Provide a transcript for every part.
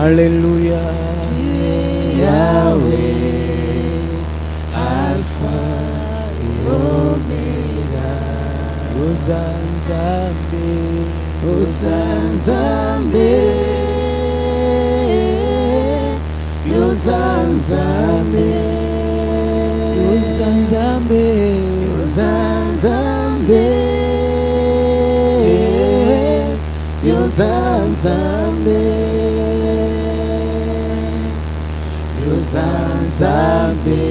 Alléluia. Tu es Yahweh, Alpha et Omega. Ozanzambe, Ozanzambe, Ozanzambe, Ozanzambe, Ozanzambe, Ozanzambe, Ozanzambe,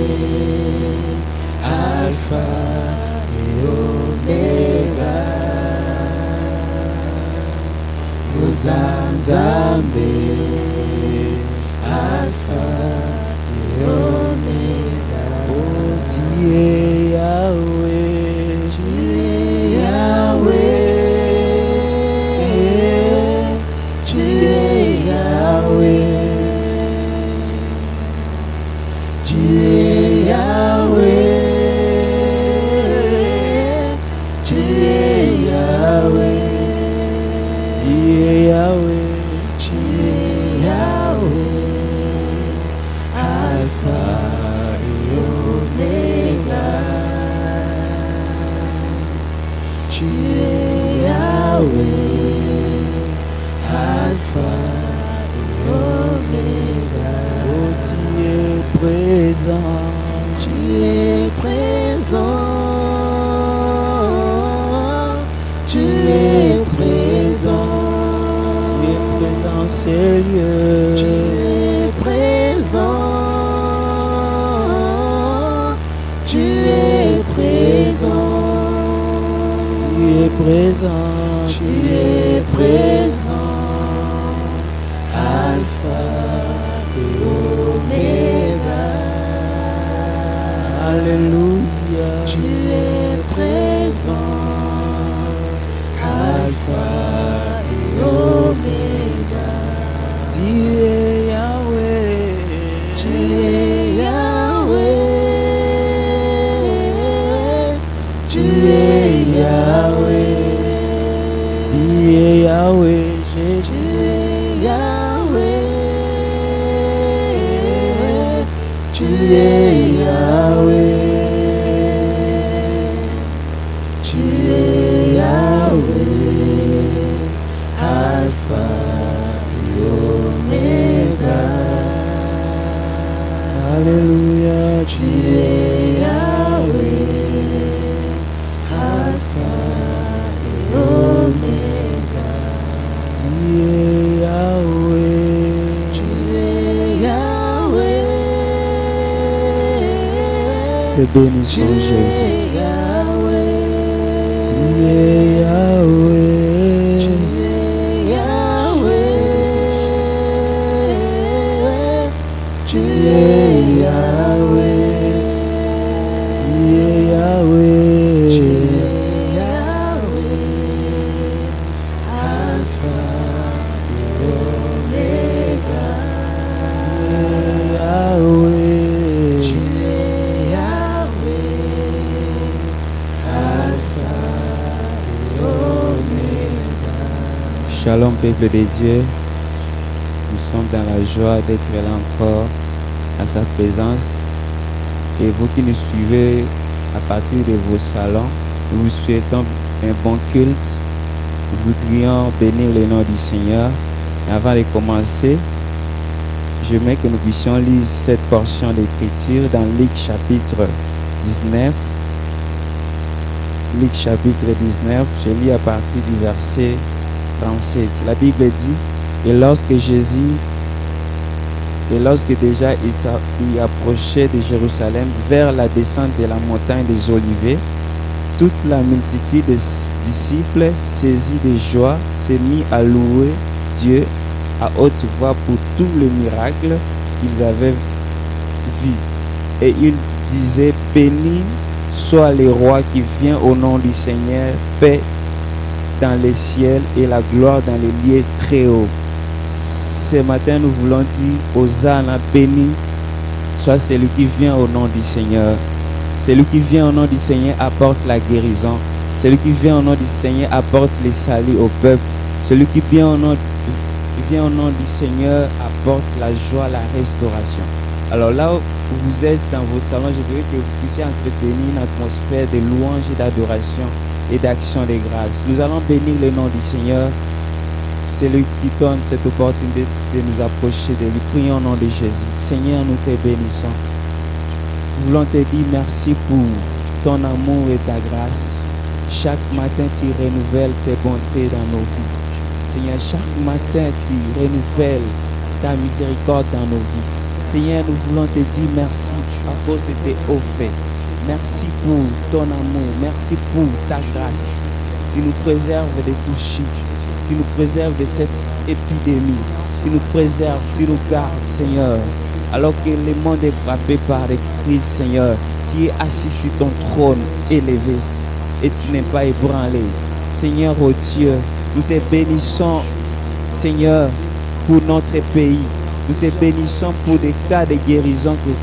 Alpha et Omega. Ozanzambe, Alpha et Omega. oh tu es Yahweh, Tu es Yahweh, tu es Yahweh, tu es Yahweh, tu es Yahweh, tu es Yahweh, tu es Yahweh, Alpha et Omega. Tu es Yahweh, Alpha et Omega. oh tu es présent, Tu es présent, tu es présent, tu es présent Seigneur, tu es présent, tu es présent. tu es présent, Tu es présent, Alpha et Omega. Alléluia, Tu es présent, Alpha et Omega. tu es Yahweh, Tu es Yahweh, tu es Yahweh. tu es Yahweh, Jésus, Tu es Yahweh, tu es Yahweh, tu es Yahweh, Alpha et Omega. Alléluia, Tu es Yahweh, Alpha et Omega. tu es Yahweh, Tu es Yahweh, te bénissons Jésus, tu es Yahweh, tu es Yahweh, tu es Yahweh, tu es Yahweh, tu es Yahweh, tu es Yahweh, Alpha et Omega. Yahweh, Tu es Yahweh, Alpha et Omega. Shalom peuple de Dieu, nous sommes dans la joie d'être là encore à sa présence. Et vous qui nous suivez à partir de vos salons, nous vous souhaitons un bon culte. Nous voudrions bénir le nom du Seigneur. Et avant de commencer, j'aimerais que nous puissions lire cette portion d'écriture dans Luc chapitre 19. Luc chapitre 19, je lis à partir du verset 37. La Bible dit, et lorsque déjà il approchait de Jérusalem vers la descente de la montagne des Oliviers, toute la multitude des disciples, saisis de joie, s'est mis à louer Dieu à haute voix pour tous les miracles qu'ils avaient vus. Et ils disaient, béni soit le roi qui vient au nom du Seigneur, paix dans les ciels et la gloire dans les lieux très hauts. Ce matin, nous voulons dire, Hosanna, béni soit celui qui vient au nom du Seigneur. Celui qui vient au nom du Seigneur apporte la guérison. Celui qui vient au nom du Seigneur apporte le salut au peuple. Celui qui vient au nom du Seigneur apporte la joie, la restauration. Alors là où vous êtes dans vos salons, je voudrais que vous puissiez entretenir une atmosphère de louange et d'adoration et d'action de grâce. Nous allons bénir le nom du Seigneur. C'est lui qui donne cette opportunité de nous approcher de lui. Prions au nom de Jésus. Seigneur, nous te bénissons. Nous voulons te dire merci pour ton amour et ta grâce. Chaque matin, tu renouvelles tes bontés dans nos vies. Seigneur, chaque matin, tu renouvelles ta miséricorde dans nos vies. Seigneur, nous voulons te dire merci à cause de tes hauts faits. Merci pour ton amour. Merci pour ta grâce. Tu nous préserves de tout chute. Tu nous préserves de cette épidémie. Tu nous préserves, tu nous gardes, Seigneur. Alors que le monde est frappé par des crises, Seigneur, tu es assis sur ton trône élevé et tu n'es pas ébranlé. Seigneur, oh Dieu, nous te bénissons, Seigneur, pour notre pays. Nous te bénissons pour des cas de guérison qu'il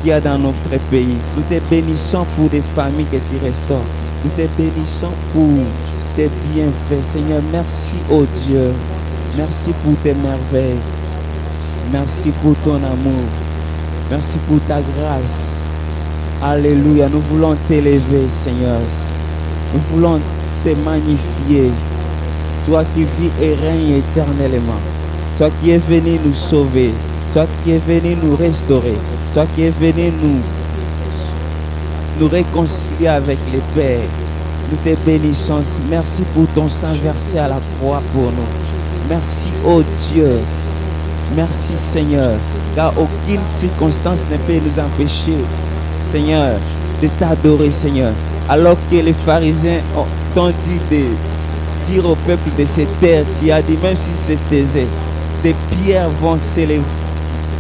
y a dans notre pays. Nous te bénissons pour des familles que tu restaures. Nous te bénissons pour tes bienfaits. Seigneur, merci, oh Dieu. Merci pour tes merveilles. Merci pour ton amour. Merci pour ta grâce. Alléluia. Nous voulons t'élever, Seigneur. Nous voulons te magnifier. Toi qui vis et règnes éternellement. Toi qui es venu nous sauver. Toi qui es venu nous restaurer. Toi qui es venu nous réconcilier avec les pères. Nous te bénissons. Merci pour ton sang versé à la croix pour nous. Merci, oh Dieu. Merci, Seigneur. Car aucune circonstance ne peut nous empêcher, Seigneur, de t'adorer, Seigneur. Alors que les pharisiens t'ont dit de dire au peuple de se taire, tu as dit, même si c'est désert, des pierres vont s'élever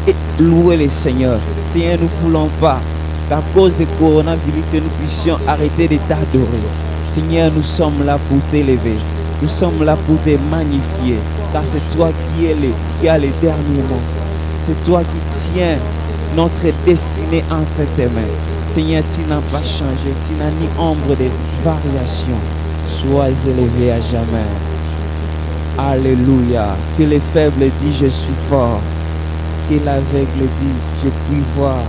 et louer le Seigneur. Seigneur, nous ne voulons pas qu'à cause du coronavirus, que nous puissions arrêter de t'adorer. Seigneur, nous sommes là pour t'élever. Nous sommes là pour te magnifier. Car c'est toi qui as les derniers mots. C'est toi qui tiens notre destinée entre tes mains. Seigneur, tu n'as pas changé. Tu n'as ni ombre de variation. Sois élevé à jamais. Alléluia. Que les faibles disent je suis fort. Que l'aveugle dit je puis voir.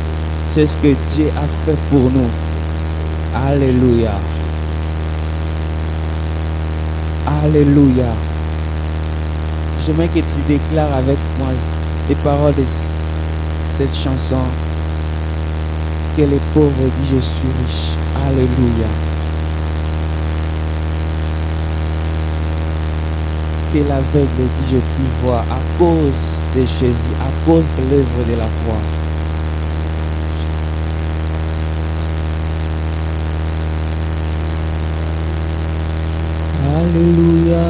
C'est ce que Dieu a fait pour nous. Alléluia. Alléluia. J'aimerais que tu déclares avec moi les paroles de cette chanson. Que les pauvres disent je suis riche. Alléluia. Que l'aveugle dit je puis voir à cause de Jésus, à cause de l'œuvre de la croix. Alléluia.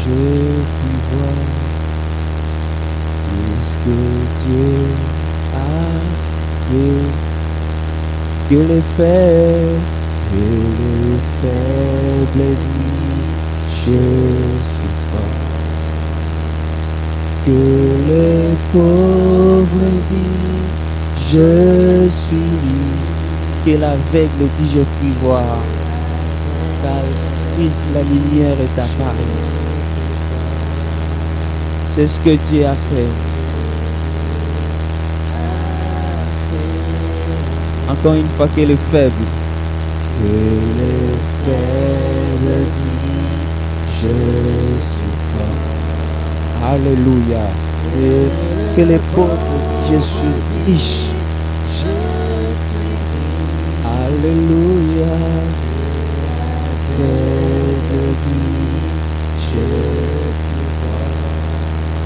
Je puis voir, c'est ce que Dieu a fait. Que les faibles disent je suis fort. Que les pauvres disent je suis libre. Que l'aveugle dit je puis voir. Car Christ, la lumière est apparue. C'est ce que Dieu a fait. Encore une fois, que les faibles disent je suis fort. Alléluia. Et que les pauvres disent je suis riche. Alléluia.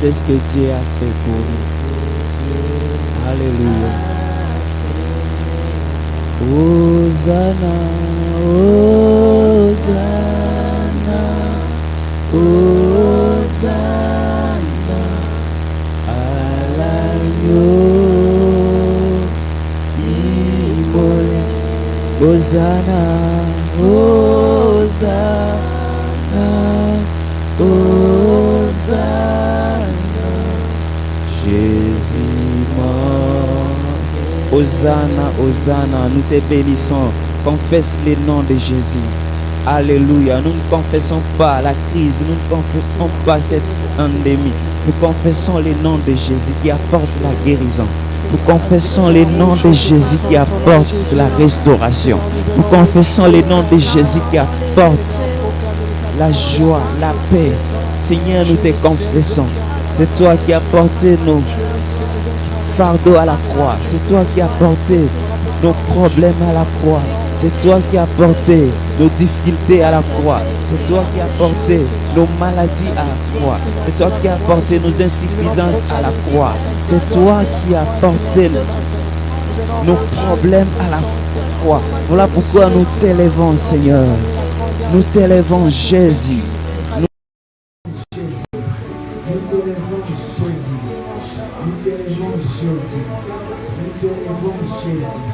C'est ce que Dieu a fait pour nous. Alléluia. Hosanna, Hosanna, Hosanna à l'agneau immolé. Hosanna, Hosanna, Hosanna, Jésus mort. Hosanna, Hosanna, nous te bénissons. Confesse le nom de Jésus. Alléluia. Nous ne confessons pas la crise, nous ne confessons pas cette endémie. Nous confessons les noms de Jésus qui apporte la guérison. Nous confessons les noms de Jésus qui apporte la restauration. Nous confessons les noms de Jésus qui apporte la joie, la paix. Seigneur, nous te confessons. C'est toi qui as porté nos fardeaux à la croix. C'est toi qui as porté nos problèmes à la croix. C'est toi qui as porté nos difficultés à la croix. C'est toi qui as porté nos maladies à la croix. C'est toi qui as porté nos insuffisances à la croix. C'est toi qui as porté nos problèmes à la croix. Voilà pourquoi nous t'élèvons, Seigneur. Nous t'élèvons, Jésus. Nous t'élèvons, Jésus. Nous t'élèvons, Jésus. Nous t'élèvons, Jésus.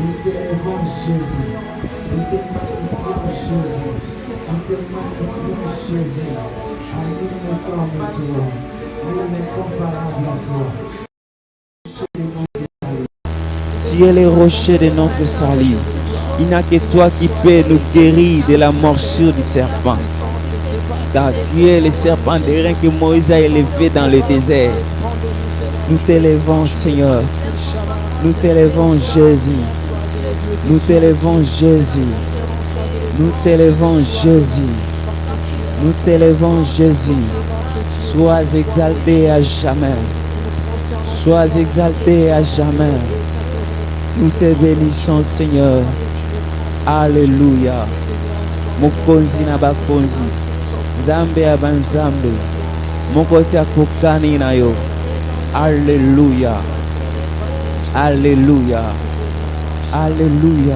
Nous t'élèvons, Jésus. Nous te magnifions, Jésus. Nous te magnifions, Jésus. Nul n'est comme toi. Nul n'est comparable à toi. Tu es le rocher de notre salut. Il n'y a que toi qui peux nous guérir de la morsure du serpent. Car tu es le serpent d'airain que Moïse a élevé dans le désert. Nous t'élèvons, Seigneur. Nous t'élèvons, Jésus. Nous t'élèvons, Jésus. Nous t'élèvons, Jésus. Nous t'élèvons, Jésus. Sois exalté à jamais. Sois exalté à jamais. Nous te bénissons, Seigneur. Alléluia. Mokonzi na bakonzi. Zambe abanzambe. Mokote akokani na yo. Alléluia. Alléluia. Alléluia.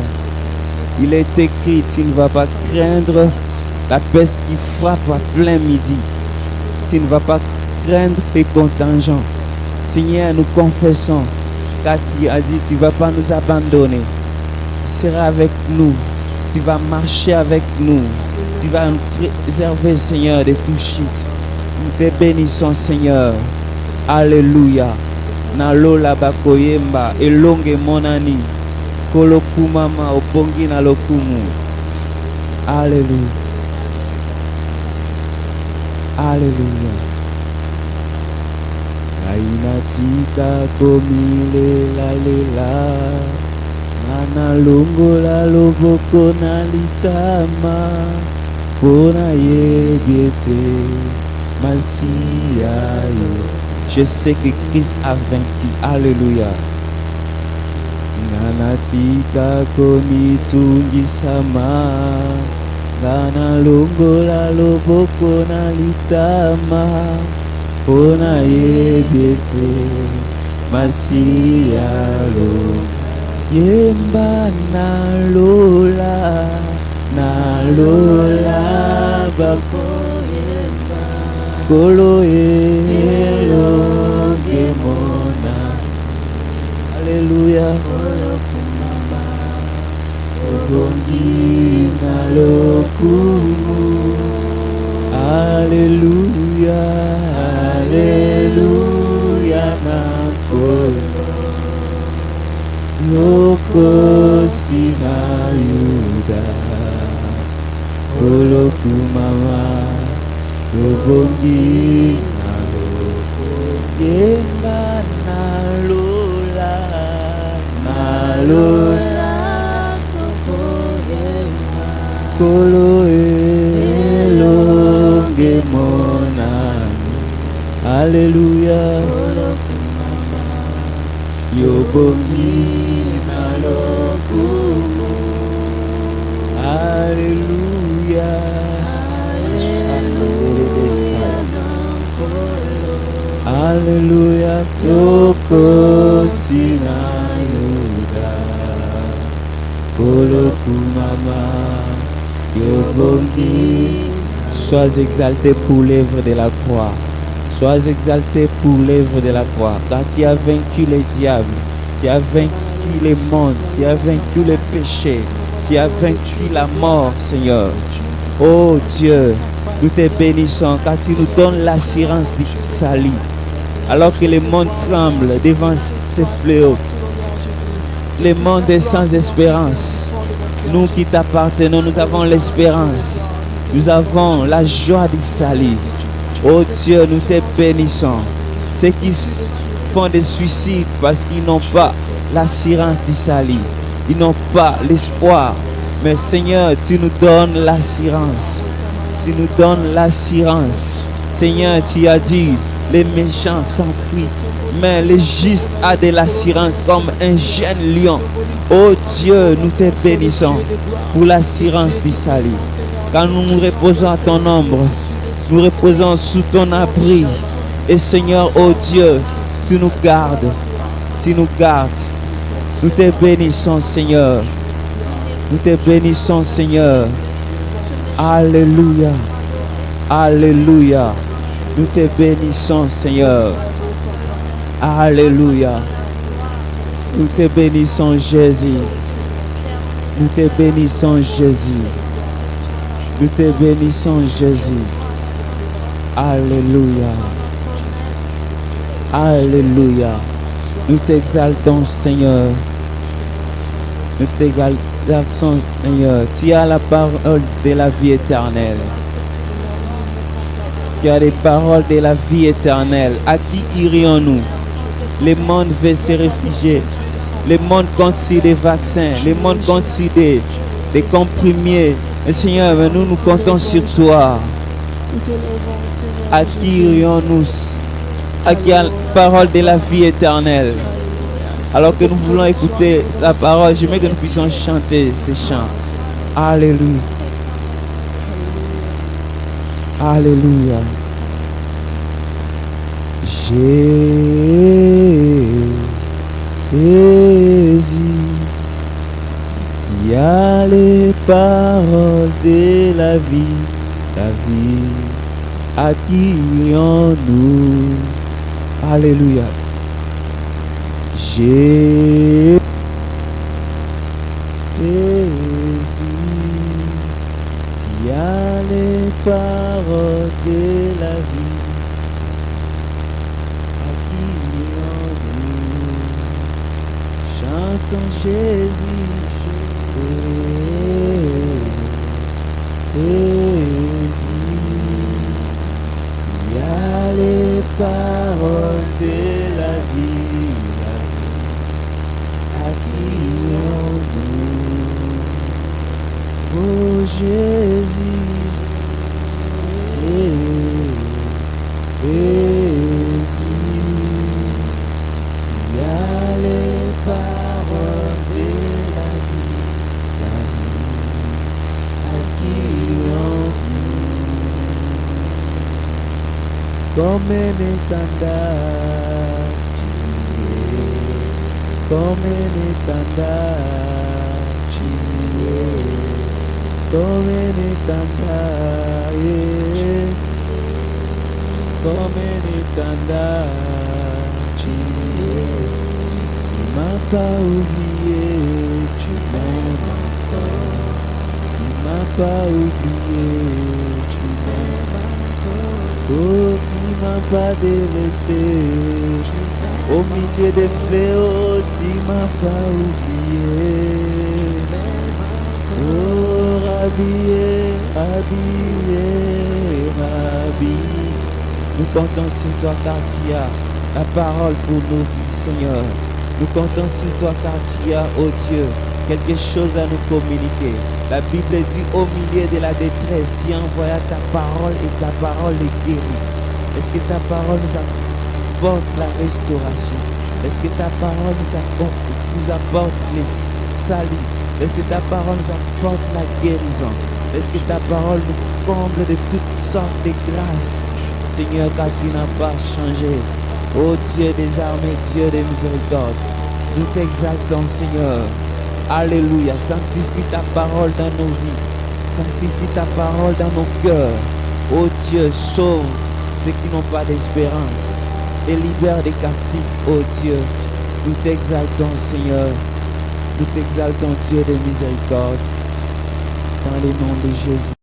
Il est écrit, tu ne vas pas craindre la peste qui frappe à plein midi. Tu ne vas pas craindre tes contingents. Seigneur, nous confessons, car tu as dit, tu ne vas pas nous abandonner. Tu seras avec nous. Tu vas marcher avec nous. Tu vas nous préserver, Seigneur, de tout shit. Nous te bénissons, Seigneur. Alléluia. Nalola bakoyemba elonge monani. Kolokumama opongi na lokumu. Alléluia. Alléluia. Ainatika komile la lela. Nana longola loboko na litama. Pona yegete masia yo. Je sais que Christ a vaincu. Alléluia. Nanatika komi tungi sama. Nana longola loboko na litama. Pona yebete masia lo. Yemba na lola bako yemba. Kolo elo gemona. Alléluia. Obongi na lokumu. Alléluia. Alléluia na kolo. Loko sina yuda. Kolo kumama. Obongi na loko. Yemba na lola. Kolo elonge monani. Alléluia. Yobongi na lokumu. Alléluia. Alléluia. Yoko sina yuda. Kolo kumama. Sois exalté pour l'œuvre de la croix. Sois exalté pour l'œuvre de la croix. Car tu as vaincu les diables. Tu as vaincu les mondes. Tu as vaincu le péché. Tu as vaincu la mort, Seigneur. Oh Dieu, nous te bénissons car tu nous donnes l'assurance du salut. Alors que le monde tremble devant ce fléau. Le monde est sans espérance. Nous qui t'appartenons, nous avons l'espérance. Nous avons la joie du salut. Oh Dieu, nous te bénissons. Ceux qui font des suicides parce qu'ils n'ont pas l'assurance du salut. Ils n'ont pas l'espoir. Mais Seigneur, tu nous donnes l'assurance. Tu nous donnes l'assurance. Seigneur, tu as dit, les méchants s'enfuient. Mais le juste a de l'assurance comme un jeune lion. Oh Dieu, nous te bénissons pour l'assurance du salut. Quand nous nous reposons à ton ombre, nous reposons sous ton abri. Et Seigneur, oh Dieu, tu nous gardes. Tu nous gardes. Nous te bénissons, Seigneur. Nous te bénissons, Seigneur. Alléluia. Alléluia. Nous te bénissons, Seigneur. Alléluia. Nous te bénissons, Jésus. Nous te bénissons, Jésus. Nous te bénissons, Jésus. Alléluia. Alléluia. Nous t'exaltons, Seigneur. Nous t'exaltons, Seigneur. Tu as la parole de la vie éternelle. Tu as les paroles de la vie éternelle. À qui irions-nous? Le monde veut se réfugier. Le monde compte sur des vaccins. Le monde compte sur des comprimés. Mais Seigneur, nous comptons sur toi. À qui irions-nous? À qui a la parole de la vie éternelle? Alors que nous voulons écouter sa parole, j'aimerais que nous puissions chanter ces chants. Alléluia. Alléluia. Jésus, tu as les paroles de la vie, à qui irions-nous? Alléluia. Jésus, tu as les paroles de la vie, à qui irions-nous? Chantons Jésus, tu as les paroles de la vie, à qui irions-nous? Oh Jésus, tu as les paroles de la vie, à qui irions-nous? Comme un étendard, comme un étendard, tu es, comme un étendard, comme un étendard, tu es. Tu m'as pas oublié, tu m'aimes encore. Tu m'as pas oublié, tu m'aimes encore. Oh, tu m'as pas délaissé. Au milieu des fléaux, tu m'as pas oublié. Oh, habillé, habillé, habillé. Nous comptons sur toi car tu as la parole pour nos vies, Seigneur. Nous comptons sur toi car tu as, oh Dieu, quelque chose à nous communiquer. La Bible dit au milieu de la détresse, tu envoies ta parole et ta parole est guérie. Est-ce que ta parole nous apporte la restauration? Est-ce que ta parole nous apporte le salut? Est-ce que ta parole nous apporte la guérison? Est-ce que ta parole nous comble de toutes sortes de grâces? Seigneur, car tu n'as pas changé. Ô Dieu des armées, Dieu des miséricordes, nous t'exaltons, Seigneur. Alléluia. Sanctifie ta parole dans nos vies. Sanctifie ta parole dans nos cœurs. Ô Dieu, sauve ceux qui n'ont pas d'espérance et libère des captifs, ô Dieu. Nous t'exaltons, Seigneur. Nous t'exaltons, Dieu des miséricordes. Dans le nom de Jésus.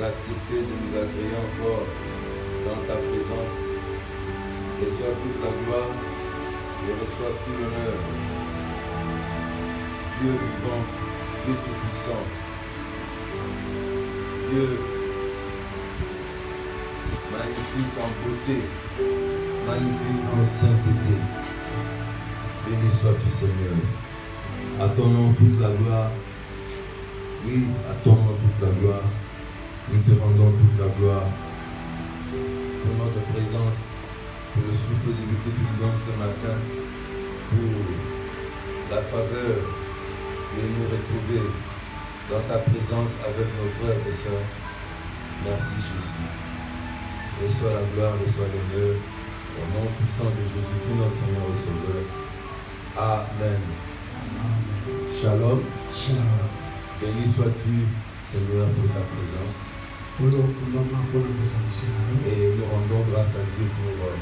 accepté de nous agréer encore dans ta présence. Reçois toute la gloire et reçois tout l'honneur. Dieu vivant, Dieu tout-puissant, Dieu magnifique en beauté, magnifique en sainteté. Béni sois-tu, Seigneur. À ton nom toute la gloire. Oui, à ton nom toute la gloire. Nous te rendons toute la gloire pour notre présence, pour le souffle de vie que tu nous donnes ce matin, pour la faveur de nous retrouver dans ta présence avec nos frères et sœurs. Merci Jésus. Reçois la gloire, reçois l'honneur, au nom puissant de Jésus-Christ, notre Seigneur et Sauveur. Amen. Shalom. Shalom. Béni sois-tu, Seigneur, pour ta présence. Et nous rendons grâce à Dieu pour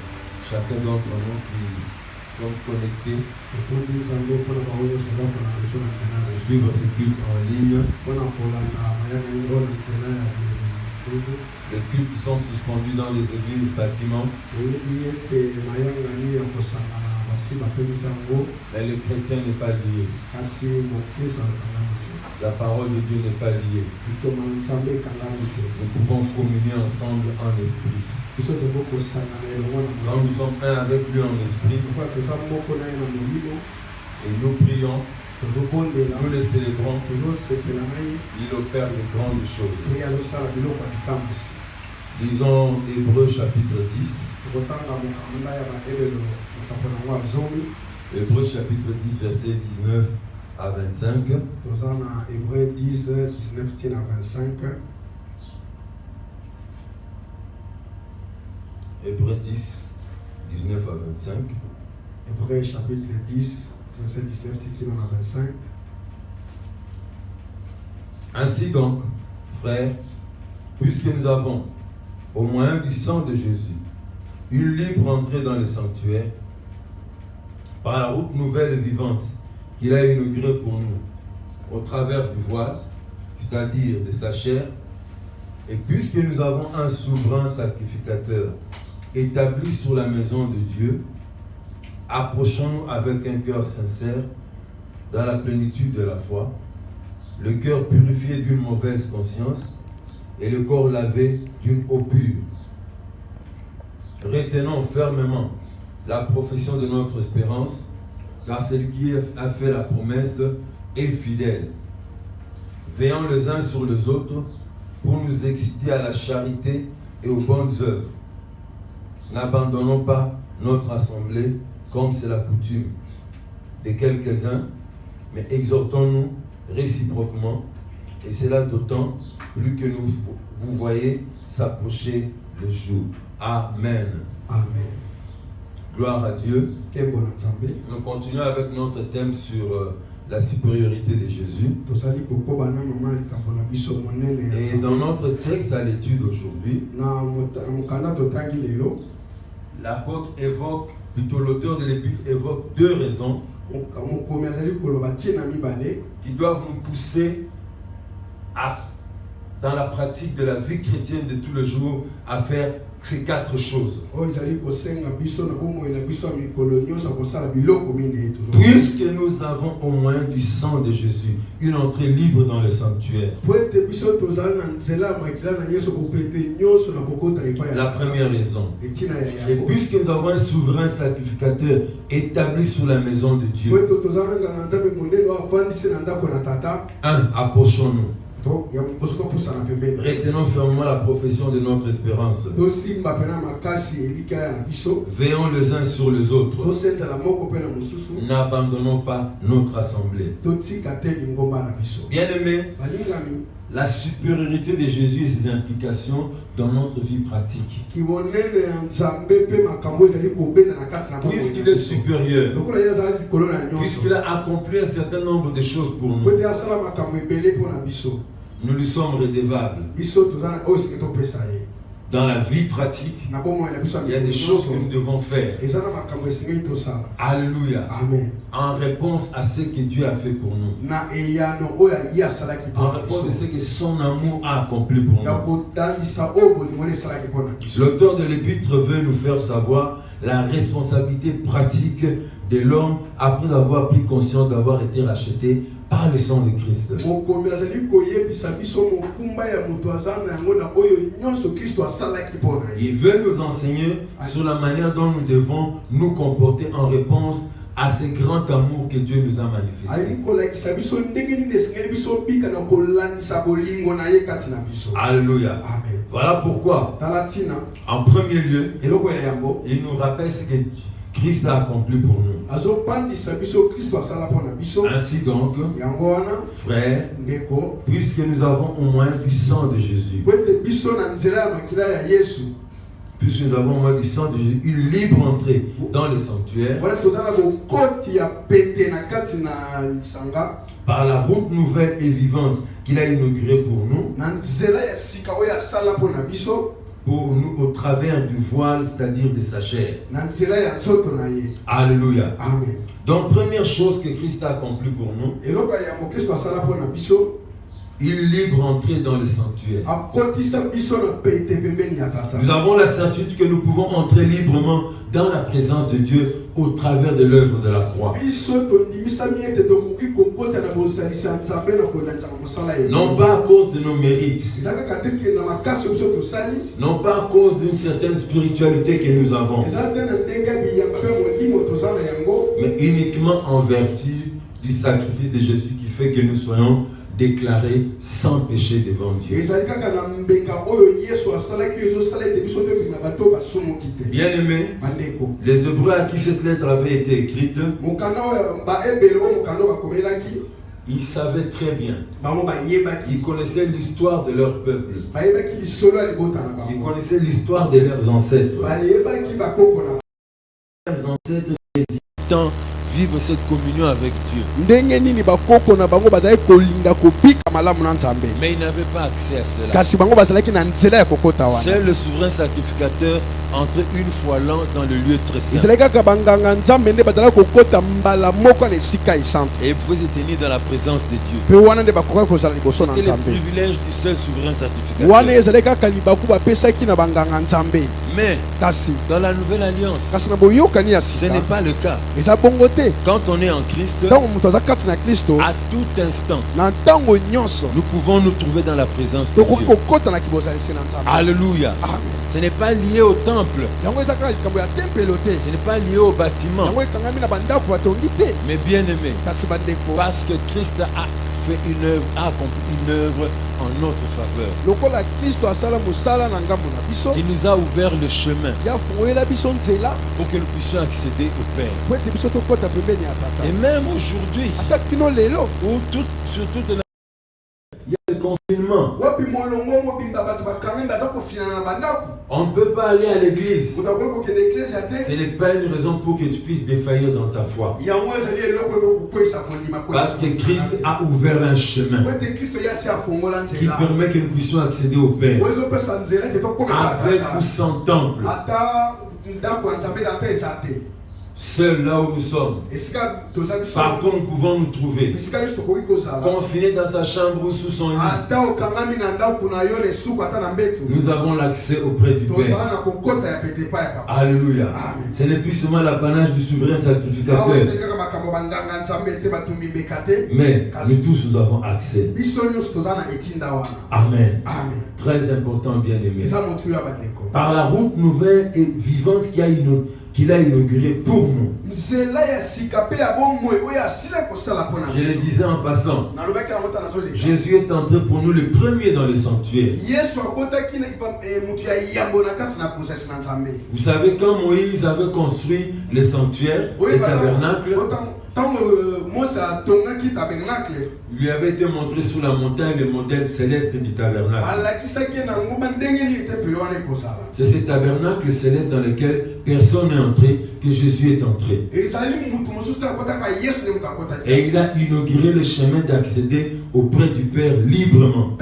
chacun d'entre nous qui sont connectés pour suivre ce culte en ligne. Les cultes sont suspendus dans les églises, bâtiments. Mais le chrétien n'est pas lié. La parole de Dieu n'est pas liée. Nous pouvons communier ensemble en esprit. Quand nous sommes un avec lui en esprit, et nous prions, nous le célébrons, il opère de grandes choses. Lisons Hébreux chapitre 10. Hébreux chapitre 10, verset 19 à 25. Hébreux 10, 19 à 25. Hébreux 10, 19 à 25. Hébreux chapitre 10, verset 19 à 25. Ainsi donc, frères, puisque nous avons, au moyen du sang de Jésus, une libre entrée dans le sanctuaire, par la route nouvelle et vivante qu'il a inaugurée pour nous, au travers du voile, c'est-à-dire de sa chair, et puisque nous avons un souverain sacrificateur établi sur la maison de Dieu, approchons-nous avec un cœur sincère, dans la plénitude de la foi, le cœur purifié d'une mauvaise conscience et le corps lavé d'une eau pure. Retenons fermement la profession de notre espérance, car celui qui a fait la promesse est fidèle. Veillons les uns sur les autres pour nous exciter à la charité et aux bonnes œuvres. N'abandonnons pas notre assemblée comme c'est la coutume de quelques-uns, mais exhortons-nous réciproquement, et cela d'autant plus que vous voyez s'approcher le jour. Amen. Amen. Gloire à Dieu. Nous continuons avec notre thème sur la supériorité de Jésus. Et dans notre texte à l'étude aujourd'hui, l'apôtre évoque, plutôt l'auteur de l'épître évoque deux raisons qui doivent nous pousser dans la pratique de la vie chrétienne de tous les jours à faire ces quatre choses. Puisque nous avons au moyen du sang de Jésus une entrée libre dans le sanctuaire. La première raison. Et puisque nous avons un souverain sacrificateur établi sur la maison de Dieu. Approchons-nous. Retenons fermement la profession de notre espérance. Veillons les uns sur les autres. N'abandonnons pas notre assemblée. Bien-aimés, la supériorité de Jésus et ses implications dans notre vie pratique. Puisqu'il est supérieur, puisqu'il a accompli un certain nombre de choses pour nous, nous lui sommes redevables. dans la vie pratique, il y a des choses que nous devons faire. Alléluia. Amen. En réponse à ce que Dieu a fait pour nous. En réponse à ce que son amour a accompli pour nous. L'auteur de l'épître veut nous faire savoir la responsabilité pratique de l'homme après avoir pris conscience d'avoir été racheté par le sang de Christ. Il veut nous enseigner sur la manière dont nous devons nous comporter en réponse à ce grand amour que Dieu nous a manifesté. Alléluia. Amen. Voilà pourquoi, en premier lieu, il nous rappelle ce que Christ a accompli pour nous. Ainsi donc, frères, puisque nous avons au moins du sang de Jésus, puisque nous avons au moins du sang de Jésus, une libre entrée dans le sanctuaire, par la route nouvelle et vivante qu'il a inaugurée pour nous, au travers du voile, c'est-à-dire de sa chair. Alléluia. Amen. Donc, première chose que Christ a accompli pour nous, une libre entrée dans le sanctuaire. Nous avons la certitude que nous pouvons entrer librement dans la présence de Dieu au travers de l'œuvre de la croix. Non pas à cause de nos mérites, non pas à cause d'une certaine spiritualité que nous avons, mais uniquement en vertu du sacrifice de Jésus qui fait que nous soyons déclarés sans péché devant Dieu. Bien-aimés, les Hébreux à qui cette lettre avait été écrite, ils savaient très bien, ils connaissaient l'histoire de leur peuple, ils connaissaient l'histoire de leurs ancêtres. Leurs ancêtres hésitant vivre cette communion avec Dieu. Mais ils n'avaient pas accès à cela. Seul le souverain sacrificateur entrait une fois l'an dans le lieu très saint. Et pouvait se tenir dans la présence de Dieu. C'était le privilège du seul souverain sacrificateur. Mais dans la nouvelle alliance, ce n'est pas le cas. Quand on est en Christ, à tout instant, nous pouvons nous trouver dans la présence de Dieu. Alléluia. Ce n'est pas lié au temple. Ce n'est pas lié au bâtiment. Mais bien aimé, parce que Christ a fait une œuvre, a accompli une œuvre en notre faveur. Il nous a ouvert le chemin pour que nous puissions accéder au Père. Et même aujourd'hui, où sur toute la il y a le confinement. On ne peut pas aller à l'église. Ce n'est pas une raison pour que tu puisses défaillir dans ta foi. Parce que Christ a ouvert un chemin qui permet que nous puissions accéder au Père. Avec ou sans temple. Seul là où nous sommes, partout nous pouvons nous trouver, confinés dans sa chambre ou sous son lit, nous avons l'accès auprès du Père. Alléluia. Ce n'est plus seulement l'apanage du souverain sacrificateur, mais nous tous nous avons accès. Amen. Très important, bien aimé. Par la route nouvelle et vivante qu'il a inauguré pour nous. Je le disais en passant, Jésus est entré pour nous le premier dans le sanctuaire. Vous savez, quand Moïse avait construit le sanctuaire, le tabernacle, Il lui avait été montré sous la montagne le modèle céleste du tabernacle. C'est ce tabernacle céleste dans lequel personne n'est entré, que Jésus est entré. Et il a inauguré le chemin d'accéder auprès du Père librement.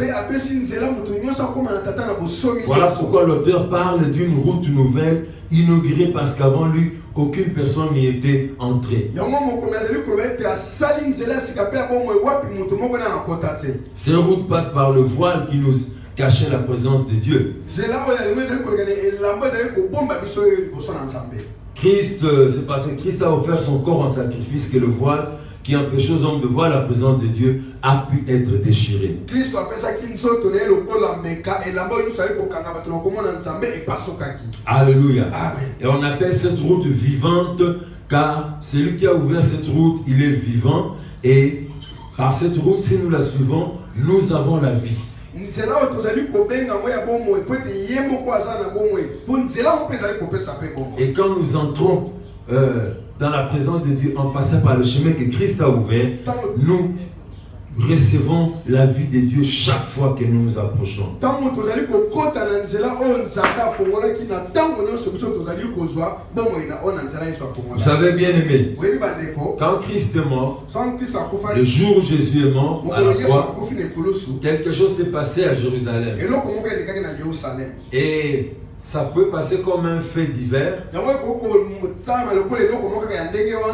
Voilà pourquoi l'auteur parle d'une route nouvelle inaugurée parce qu'avant lui, aucune personne n'y était entrée. Cette route passe par le voile qui nous cachait la présence de Dieu. Christ, c'est parce que Christ a offert son corps en sacrifice que le voile qui empêche aux hommes de voir la présence de Dieu a pu être déchiré. Alléluia. Et on appelle cette route vivante car celui qui a ouvert cette route, il est vivant. Et par cette route, si nous la suivons, nous avons la vie. Et quand nous entrons dans la présence de Dieu en passant par le chemin que Christ a ouvert, nous recevons la vie de Dieu chaque fois que nous nous approchons. Vous savez, bien aimé, quand Christ est mort, le jour où Jésus est mort à la croix, quelque chose s'est passé à Jérusalem. Et ça peut passer comme un fait divers.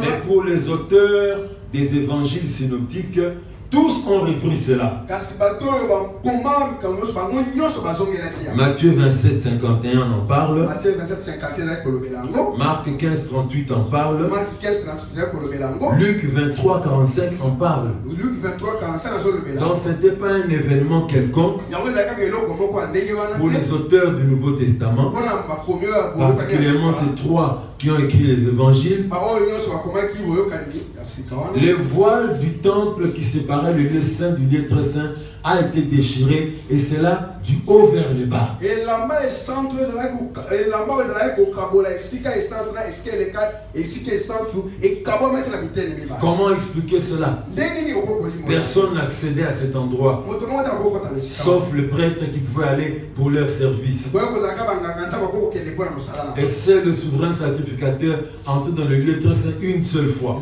Mais pour les auteurs des évangiles synoptiques, tous ont repris cela. Matthieu 27, 51 en parle. Marc 15, 38 en parle. Luc 23, 45 en parle. Donc ce n'était pas un événement quelconque. Pour les auteurs du Nouveau Testament, particulièrement ces trois qui ont écrit les évangiles, le voile du temple qui séparait le lieu saint du lieu très saint a été déchiré, et c'est là du haut vers le bas. Comment expliquer cela? Personne n'accédait à cet endroit, sauf le prêtre qui pouvait aller pour leur service. Et c'est le souverain sacrificateur entré dans le lieu très saint une seule fois.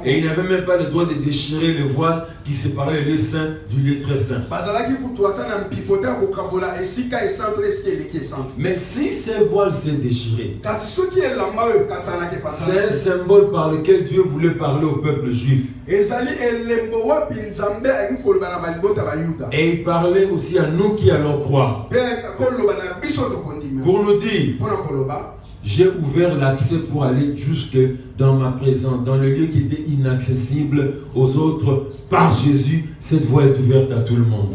Et il n'avait même pas le droit de déchirer le voile qui séparait le lieu saint du lieu très saint. Mais si ce voile s'est déchiré, c'est un symbole par lequel Dieu voulait parler au peuple juif. Et il parlait aussi à nous qui allons croire, pour nous dire: j'ai ouvert l'accès pour aller jusque dans ma présence, dans le lieu qui était inaccessible aux autres. Par Jésus, cette voie est ouverte à tout le monde.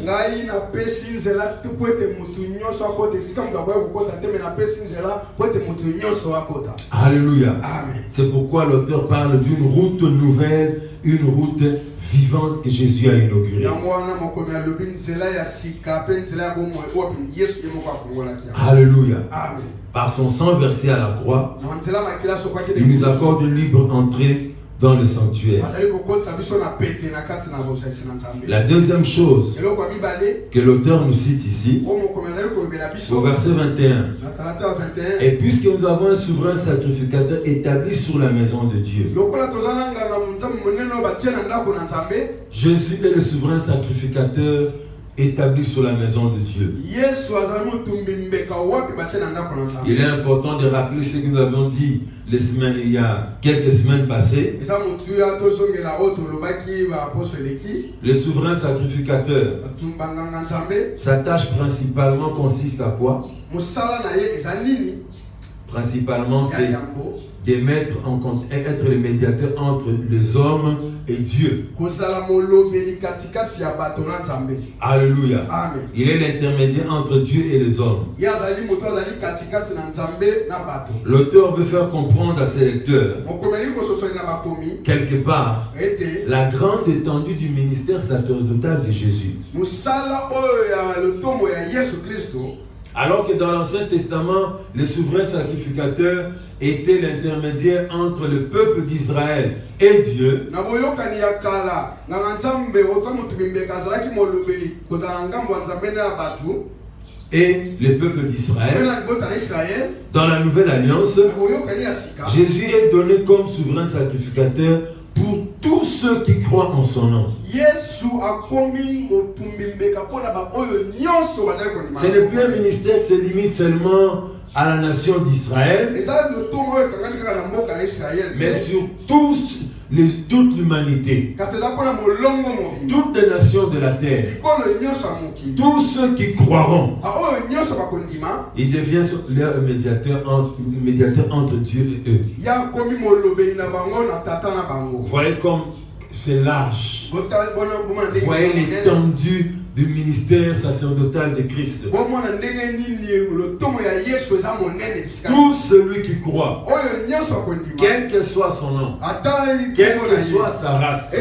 Alléluia. C'est pourquoi l'auteur parle d'une route nouvelle, une route vivante que Jésus a inaugurée. Alléluia. Par son sang versé à la croix, il nous accorde une libre entrée dans le sanctuaire. La deuxième chose que l'auteur nous cite ici, au verset 21, et puisque nous avons un souverain sacrificateur établi sur la maison de Dieu. Jésus est le souverain sacrificateur établi sur la maison de Dieu. Il est important de rappeler ce que nous avons dit il y a quelques semaines passées. Le souverain sacrificateur, sa tâche principalement consiste à quoi? Principalement, c'est de mettre en compte, être le médiateur entre les hommes et Dieu. Alléluia. Il est l'intermédiaire entre Dieu et les hommes. L'auteur veut faire comprendre à ses lecteurs, quelque part, la grande étendue du ministère sacerdotal de Jésus. Alors que dans l'Ancien Testament, le souverain sacrificateur était l'intermédiaire entre le peuple d'Israël et Dieu. Et le peuple d'Israël. Dans la nouvelle alliance, Jésus est donné comme souverain sacrificateur pour tous ceux qui croient en son nom. Ce n'est plus un ministère qui se limite seulement à la nation d'Israël, mais sur toute l'humanité, toutes les nations de la terre, tous ceux qui croiront. Il devient leur médiateur entre Dieu et eux. Vous voyez comme c'est large. Vous voyez l'étendue du ministère sacerdotal de Christ. Tout celui qui croit, quel que soit son nom, quelle que soit sa race,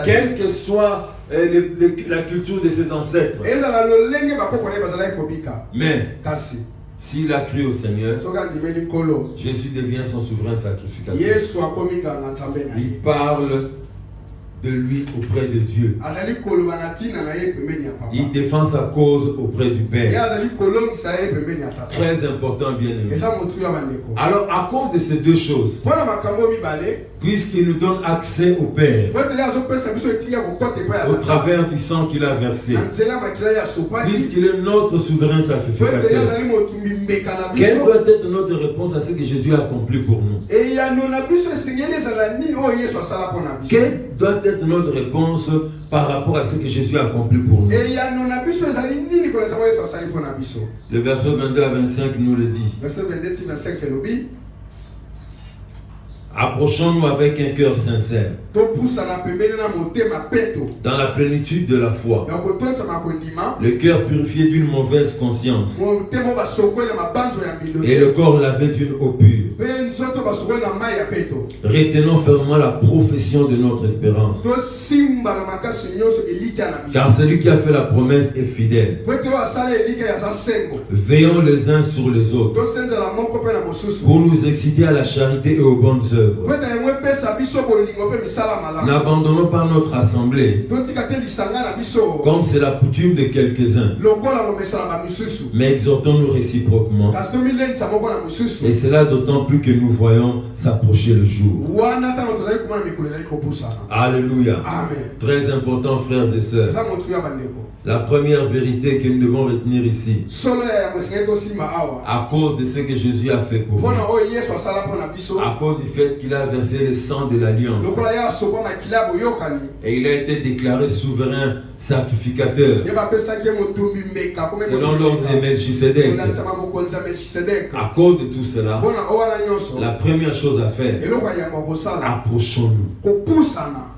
quelle que soit la culture de ses ancêtres, mais s'il a cru au Seigneur, Jésus devient son souverain sacrificateur. Il parle de lui auprès de Dieu. Il défend sa cause auprès du Père. Très important, bien aimé. Alors, à cause de ces deux choses, puisqu'il nous donne accès au Père, au travers du sang qu'il a versé, puisqu'il est notre souverain sacrificateur, quelle doit être notre réponse à ce que Jésus a accompli pour nous? Quelle doit être notre réponse par rapport à ce que Jésus a accompli pour nous? Le verset 22 à 25 nous le dit. Approchons-nous avec un cœur sincère, dans la plénitude de la foi, le cœur purifié d'une mauvaise conscience et le corps lavé d'une eau pure. Retenons fermement la profession de notre espérance, car celui qui a fait la promesse est fidèle. Veillons les uns sur les autres pour nous exciter à la charité et aux bonnes œuvres. N'abandonnons pas notre assemblée comme c'est la coutume de quelques-uns, mais exhortons-nous réciproquement, et cela d'autant plus que nous voyons s'approcher le jour. Alléluia. Très important, frères et sœurs. La première vérité que nous devons retenir ici, à cause de ce que Jésus a fait pour nous, à cause du fait qu'il a versé le sang de l'alliance, et il a été déclaré souverain sacrificateur selon l'ordre de Melchisedec. À cause de tout cela, la première chose à faire, approchons-nous.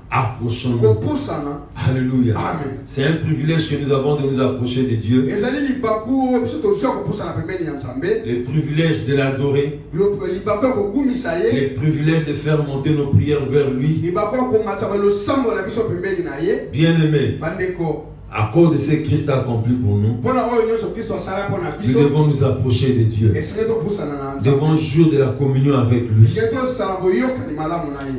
Approchons-nous. Alléluia. C'est un privilège que nous avons de nous approcher de Dieu. Le privilège de l'adorer. Le privilège de faire monter nos prières vers lui. Bien-aimé, à cause de ce que Christ a accompli pour nous, nous devons nous approcher de Dieu. Nous devons jouir de la communion avec lui.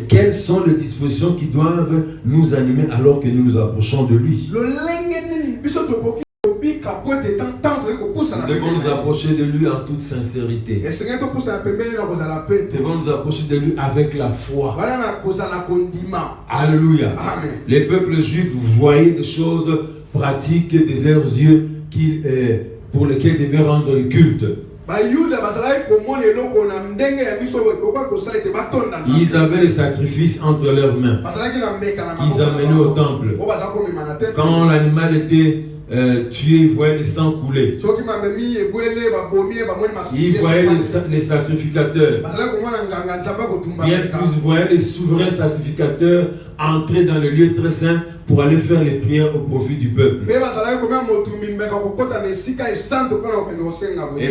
Quelles sont les dispositions qui doivent nous animer alors que nous nous approchons de lui? Nous devons nous approcher de lui en toute sincérité. Nous devons nous approcher de lui avec la foi. Alléluia. Les peuples juifs voyaient des choses pratiques des leurs yeux pour lesquels ils devaient rendre le culte. Ils avaient les sacrifices entre leurs mains qu'ils amenaient au temple. Quand l'animal était tué, ils voyaient le sang couler. Ils voyaient les sacrificateurs. Bien plus, ils voyaient les souverains sacrificateurs entrer dans le lieu très saint pour aller faire les prières au profit du peuple. Et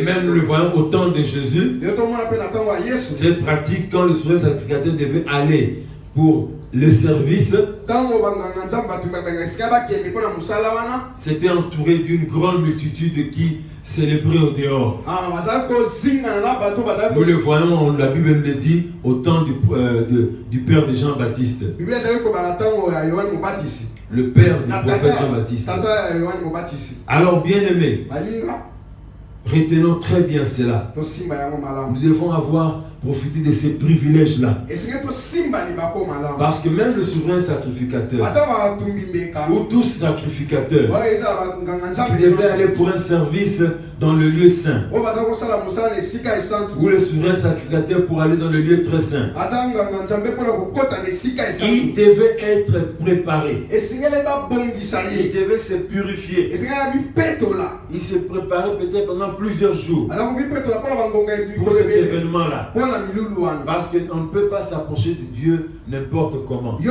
même nous le voyons au temps de Jésus, cette pratique quand le souverain sacrificateur devait aller pour le service, c'était entouré d'une grande multitude qui célébrer au dehors. Nous le voyons, la Bible nous le dit, au temps du père de Jean-Baptiste. Le père du prophète Jean-Baptiste. Alors, bien aimé, retenons très bien cela. Nous devons avoir profité de ces privilèges-là. Parce que même le souverain sacrificateur, ou tous sacrificateurs, qui devaient aller pour un service dans le lieu saint, ou le souverain sacrificateur pour aller dans le lieu très saint, il devait être préparé. Il devait se purifier. Il se préparait peut-être pendant plusieurs jours pour cet événement-là. Parce qu'on ne peut pas s'approcher de Dieu n'importe comment. Donc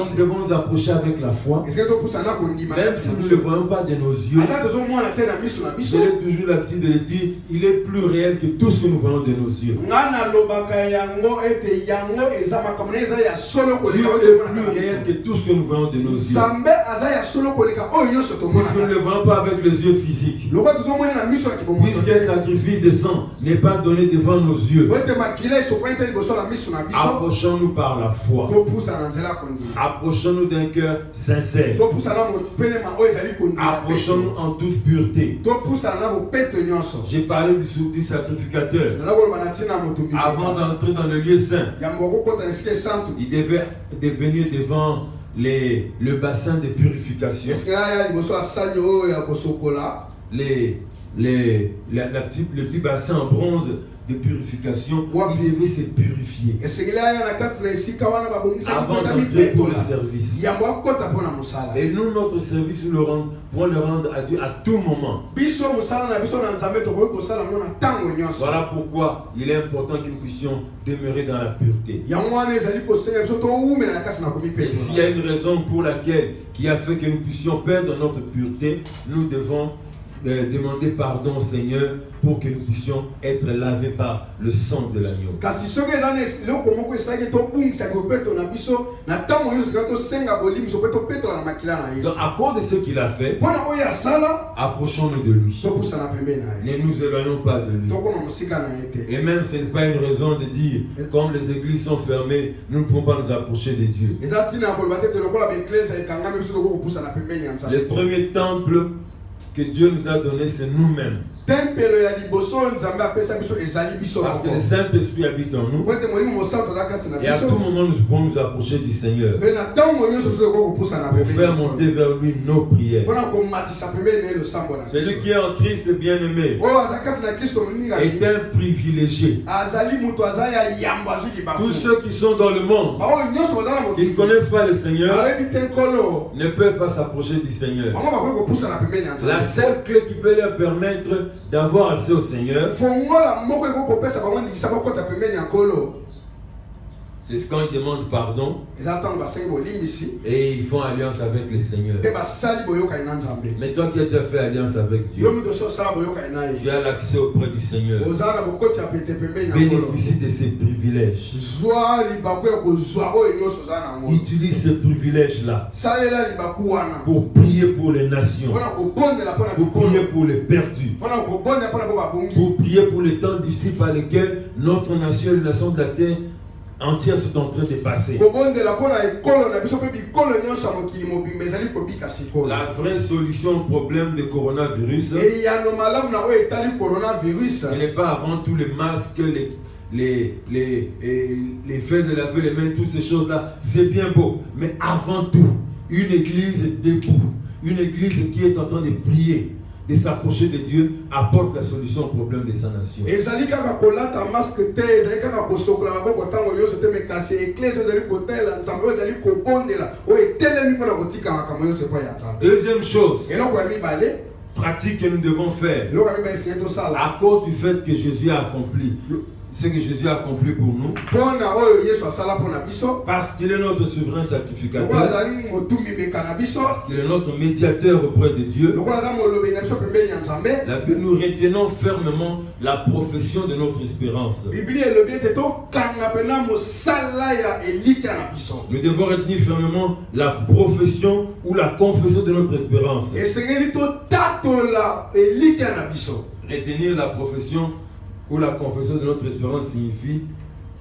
nous devons nous approcher avec la foi. Même si nous ne le voyons pas de nos yeux, je l'ai toujours l'habitude de le dire, il est plus réel que tout ce que nous voyons de nos yeux. Dieu est plus réel que tout ce que nous voyons de nos yeux. Puisque nous ne le voyons pas avec les yeux physiques. Puisqu'un sacrifice de sang n'est pas donné devant nos yeux. Approchons-nous par la foi. Approchons-nous d'un cœur sincère. Approchons-nous en toute pureté. J'ai parlé du sacrificateur. Avant d'entrer dans le lieu saint, il devait venir devant le bassin de purification. Le petit bassin en bronze de purification, il devait se purifier avant d'entrer pour le service. Et nous, notre service, nous pouvons le rendre à Dieu à tout moment. Voilà pourquoi il est important que nous puissions demeurer dans la pureté. Et s'il y a une raison pour laquelle qui a fait que nous puissions perdre notre pureté, nous devons demander pardon au Seigneur pour que nous puissions être lavés par le sang de l'agneau. Donc à cause de ce qu'il a fait, approchons-nous de lui. Ne nous éloignons pas de lui. Et même ce n'est pas une raison de dire, comme les églises sont fermées, nous ne pouvons pas nous approcher de Dieu. Le premier temple que Dieu nous a donné, c'est nous-mêmes. Parce que le Saint-Esprit habite en nous. Et à tout moment, nous pouvons nous approcher du Seigneur pour faire monter vers lui nos prières. Celui qui est en Christ, bien-aimé, est un privilégié. Tous ceux qui sont dans le monde, qui ne connaissent pas le Seigneur, ne peuvent pas s'approcher du Seigneur. La seule clé qui peut leur permettre d'avoir accès au Seigneur, c'est quand ils demandent pardon et ils font alliance avec le Seigneur. Mais toi qui as déjà fait alliance avec Dieu, tu as l'accès auprès du Seigneur. Bénéficie de ces privilèges. Utilise ces privilèges-là pour prier pour les nations, pour prier pour les perdus, pour prier pour les temps difficiles par lesquels notre nation et les nations de la terre entières sont en train de passer. La vraie solution au problème de coronavirus, ce n'est pas avant tout les masques, les faits de laver les mains, toutes ces choses-là, c'est bien beau. Mais avant tout, une église debout, une église qui est en train de prier, de s'approcher de Dieu, apporte la solution au problème de sa nation. Deuxième chose, pratique que nous devons faire à cause du fait que Jésus a accompli ce que Jésus a accompli pour nous. mpona oyo yesu asala mpona biso Parce qu'il est notre souverain sacrificateur. lokola azali motumimeka na biso Parce qu'il est notre médiateur auprès de Dieu. lokola aza molobeli na biso pembeni ya nzambe La Bible, nous retenons fermement la profession de notre espérance. biblia elobi ete tokanga mpena mosala ya elika na biso Nous devons retenir fermement la profession ou la confession de notre espérance. esengeli totatola elika na biso. Retenir la profession ou la confession de notre espérance signifie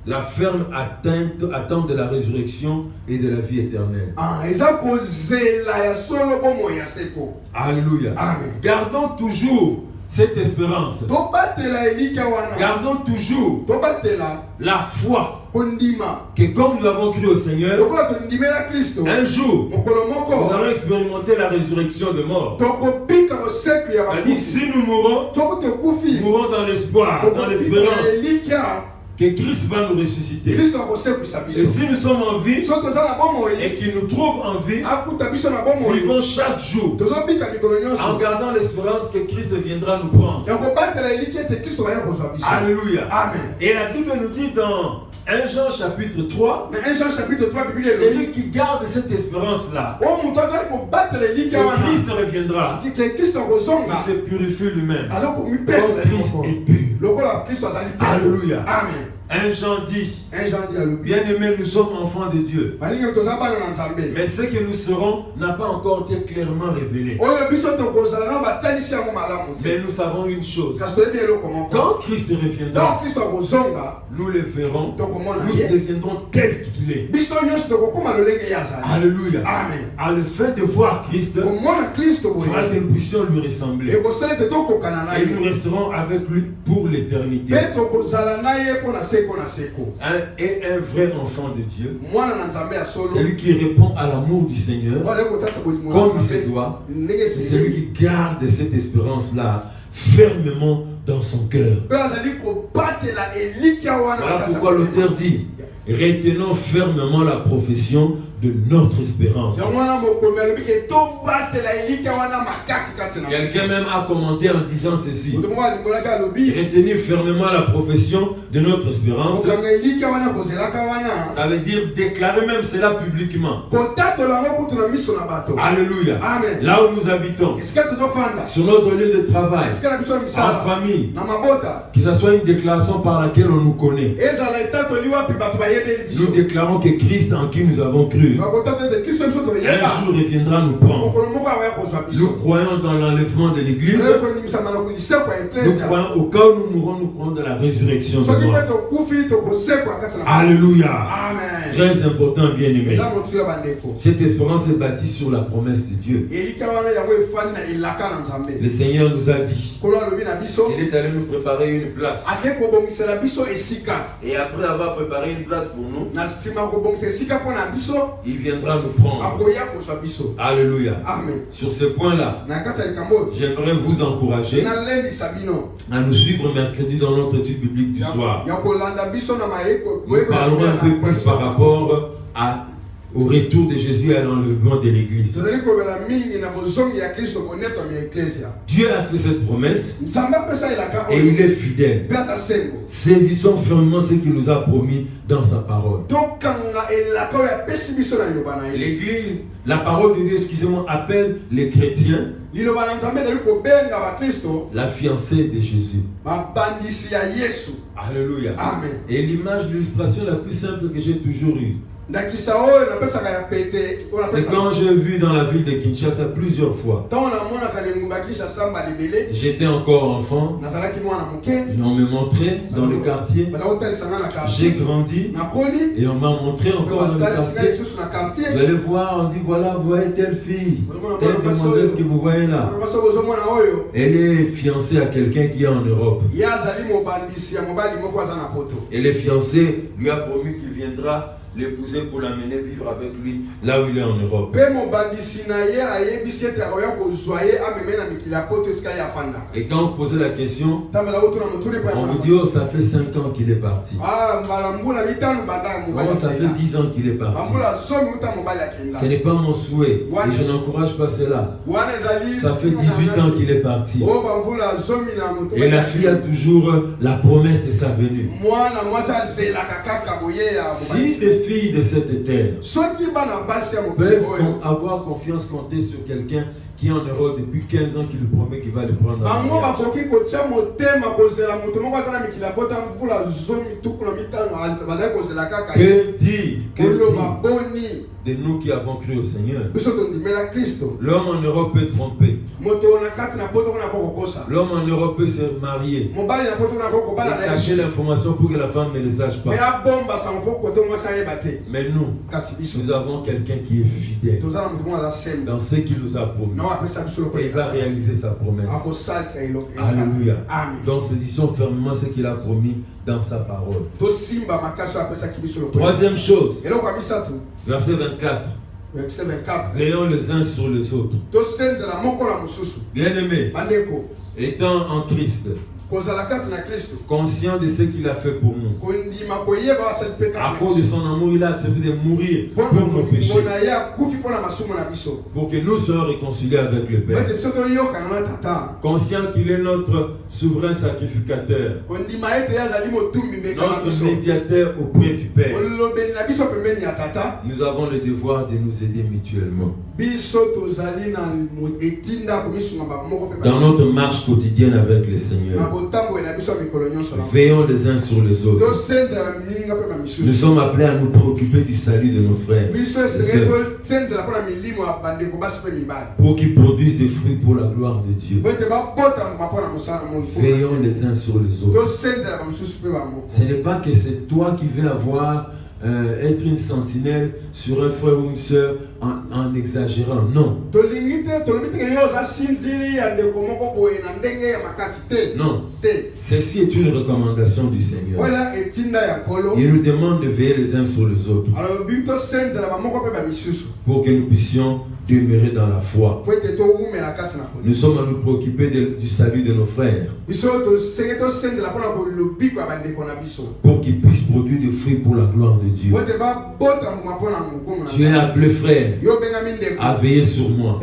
la ferme attente de la résurrection et de la vie éternelle. eza kozela ya solo bomoi ya seko. Alléluia. Amen. Gardons toujours cette espérance. tobatela elika wana Gardons toujours tobatela la foi kondima que comme nous avons cru au Seigneur, lokola tondimela kristo un jour, mokolo nous moko allons expérimenter la résurrection de mort. tokobika koseku ya C'est-à-dire, bakufi si nous mourons, toko tokufi nous mourons dans l'espoir, dans tokobika l'espérance elika que Christ va nous ressusciter. kristo akosekwisa Et biso si nous sommes en vie so toza na bomoi et qu'il nous trouve en vie, akuta biso na bomoi vivons chaque jour tozobika mikolo en nyonso gardant l'espérance que Christ viendra nous prendre. ya kobatela eliki ete kristo aya kozwa biso. Alléluia. Amen. Et la Bible nous dit dans 1 Jean chapitre 3, Na 1 Jean chapitre 3 biblia elobi celui qui garde cette espérance-là, o moto azali kobatela eliki que wana Christ reviendra, ke kristo akozonga il se purifie lui-même. aza Comme komipetela Christ moko est pur. lokola kristo azali pur. Alléluia. Amen. 1 Jean dit, 1 Jean dit alobi bien-aimés, nous sommes enfants de Dieu. balingi toza bana na nzambe Mais ce que nous serons n'a pas encore été clairement révélé. oyo biso tokozala na batalisi yango malamu te Mais nous savons une chose. kasi toyebi eloko moko Quand Christ donc reviendra, kristo akozonga nous le verrons. tokomona Nous ye deviendrons tel qu'il est. biso nyonso tokokóma lolenge ye azali. Alléluia. Amen. À le fait de voir Christ, komona kristo fera que boye nous puissions lui ressembler. ekosala ete tokokana na Et nous ye resterons avec lui pour l'éternité. mpe tokozala na ye mpo na seko na seko. Et un vrai enfant de Dieu, mwana na nzambe ya solo celui qui répond à l'amour du Seigneur, oyo kotasa bolingo ya comme il se nzambe doit, ndenge c'est celui esengeli qui garde cette espérance-là fermement dans son cœur. mpe azali kobatela elikya wana na Voilà kati ya pourquoi motema. l'auteur dit, retenons fermement la profession de notre espérance. yango wana mokomi alobi ke tobatela elikya wana makasi kati na Quelqu'un même a commenté en disant ceci, moto moko alingolaki alobi retenir fermement la profession de notre espérance, kokanga elikya wana kozelaka wana ça veut dire déclarer même cela publiquement. kotatola yango kutu na miso na bato. Alléluia. Amen. Là où nous habitons, esika tozofanda sur notre lieu de travail, esika na biso na en misala famille, na mabota que ce soit une déclaration par laquelle on nous connaît. ezala etatoli wapi bato bayebeli biso Nous déclarons que Christ en qui nous avons cru, bakotata ete kristo biso un toyeba jour reviendra nous prendre. mokolo moko akoya kozwa Nous biso croyons dans l'enlèvement de l'Église. konimisama na koliseko ya Nous eklesia croyons au cas où nous mourrons, nous croyons dans la résurrection de soki mort. mpe tokufi tokosekwa kati na Alléluia. amen Très important, bien-aimé. eza motu ya bandeko Cette espérance est bâtie sur la promesse de Dieu. elika wana yango efandi na elaka na nzambe Le Seigneur nous a dit kolo alobi na biso qu'il est allé nous préparer une place. ake kobongisela biso esika Et après avoir préparé une place pour nous, na nsima kobongisa esika mpo na biso il viendra nous prendre. akoya kozwa biso Alléluia. amen Sur ce point-là, na kati ya likambo oyo j'aimerais vous encourager nalembisa bino à nous suivre mercredi dans notre étude biblique du soir. ya kolanda biso na mayeko Nous parlerons un peu plus par rapport au retour de Jésus et à l'enlèvement de l'Église. tozali kobela mingi na bozongi ya kristo konetwami ya eklesia Dieu a fait cette promesse nzambe apesa elaka et oyo il est fidèle. mpe aza sengo Saisissons fermement ce qu'il nous a promis dans sa parole. tokanga elaka oyo apesi biso na liloba na ye L'Église, la parole de Dieu, excusez-moi, appelle les chrétiens liloba na nzambe ezali kobenga bakristo la fiancée de Jésus. babandisi ya yesu. Alléluia. Amen. Et l'image, l'illustration la plus simple que j'ai toujours eue, ndakisa oyo napesaka ya pete oyo c'est quand j'ai vu dans la ville de Kinshasa plusieurs fois. ntango namonaka na engumba ya kinshasa mbala ebele J'étais encore enfant, nazalaki mwana moke on me montrait dans le quartier. bata kotalisanga na J'ai quartier grandi nakoli et on m'a montré encore dans le batalisanga quartier. lisusu na quartier Vous allez voir, on dit voilà, vous voyez telle fille, telle demoiselle que vous voyez là. baso bozomona oyo Elle est fiancée à quelqu'un qui est en Europe. ye azali mobandisi ya mobali moko aza na poto Et le fiancé lui a promis qu'il viendra l'épouser pour l'amener vivre avec lui là où il est en Europe. Et quand on posait la question, on vous dit, oh, ça fait 5 ans qu'il est parti. Oh, ça fait 10 ans qu'il est parti. Ce n'est pas mon souhait et je n'encourage pas cela. Ça fait 18 ans qu'il est parti. Et la fille a toujours la promesse de sa venue. Si les filles de cette terre peuvent avoir confiance, compter sur quelqu'un qui est en Europe depuis 15 ans, qui lui promet qu'il va le prendre en mariage. Que dit de nous qui avons cru au Seigneur? L'homme en Europe peut tromper. L'homme en Europe peut se marier et cacher l'information pour que la femme ne le sache pas. Mais nous avons quelqu'un qui est fidèle dans ce qu'il nous a promis. Et il va réaliser sa promesse. Alléluia. Donc saisissons fermement ce qu'il a promis dans sa parole. Troisième chose, verset 24. Veillons les uns sur les autres. Bien-aimés, étant en Christ, conscient de ce qu'il a fait pour nous. À cause de son amour, il a accepté de mourir pour nos péchés, pour que nous soyons réconciliés avec le Père. Conscient qu'il est notre souverain sacrificateur, notre médiateur auprès du Père. Nous avons le devoir de nous aider mutuellement dans notre marche quotidienne avec le Seigneur. Veillons les uns sur les autres. Nous sommes appelés à nous préoccuper du salut de nos frères et sœurs, pour qu'ils produisent des fruits pour la gloire de Dieu. Veillons les uns sur les autres. Ce n'est pas que c'est toi qui veux être une sentinelle sur un frère ou une sœur en exagérant. Non. Non. Ceci est une recommandation du Seigneur. Il nous demande de veiller les uns sur les autres pour que nous puissions demeurer dans la foi. Nous sommes à nous préoccuper du salut de nos frères pour qu'ils puissent produire des fruits pour la gloire de Dieu. Tu es appelé, frère, à veiller sur moi.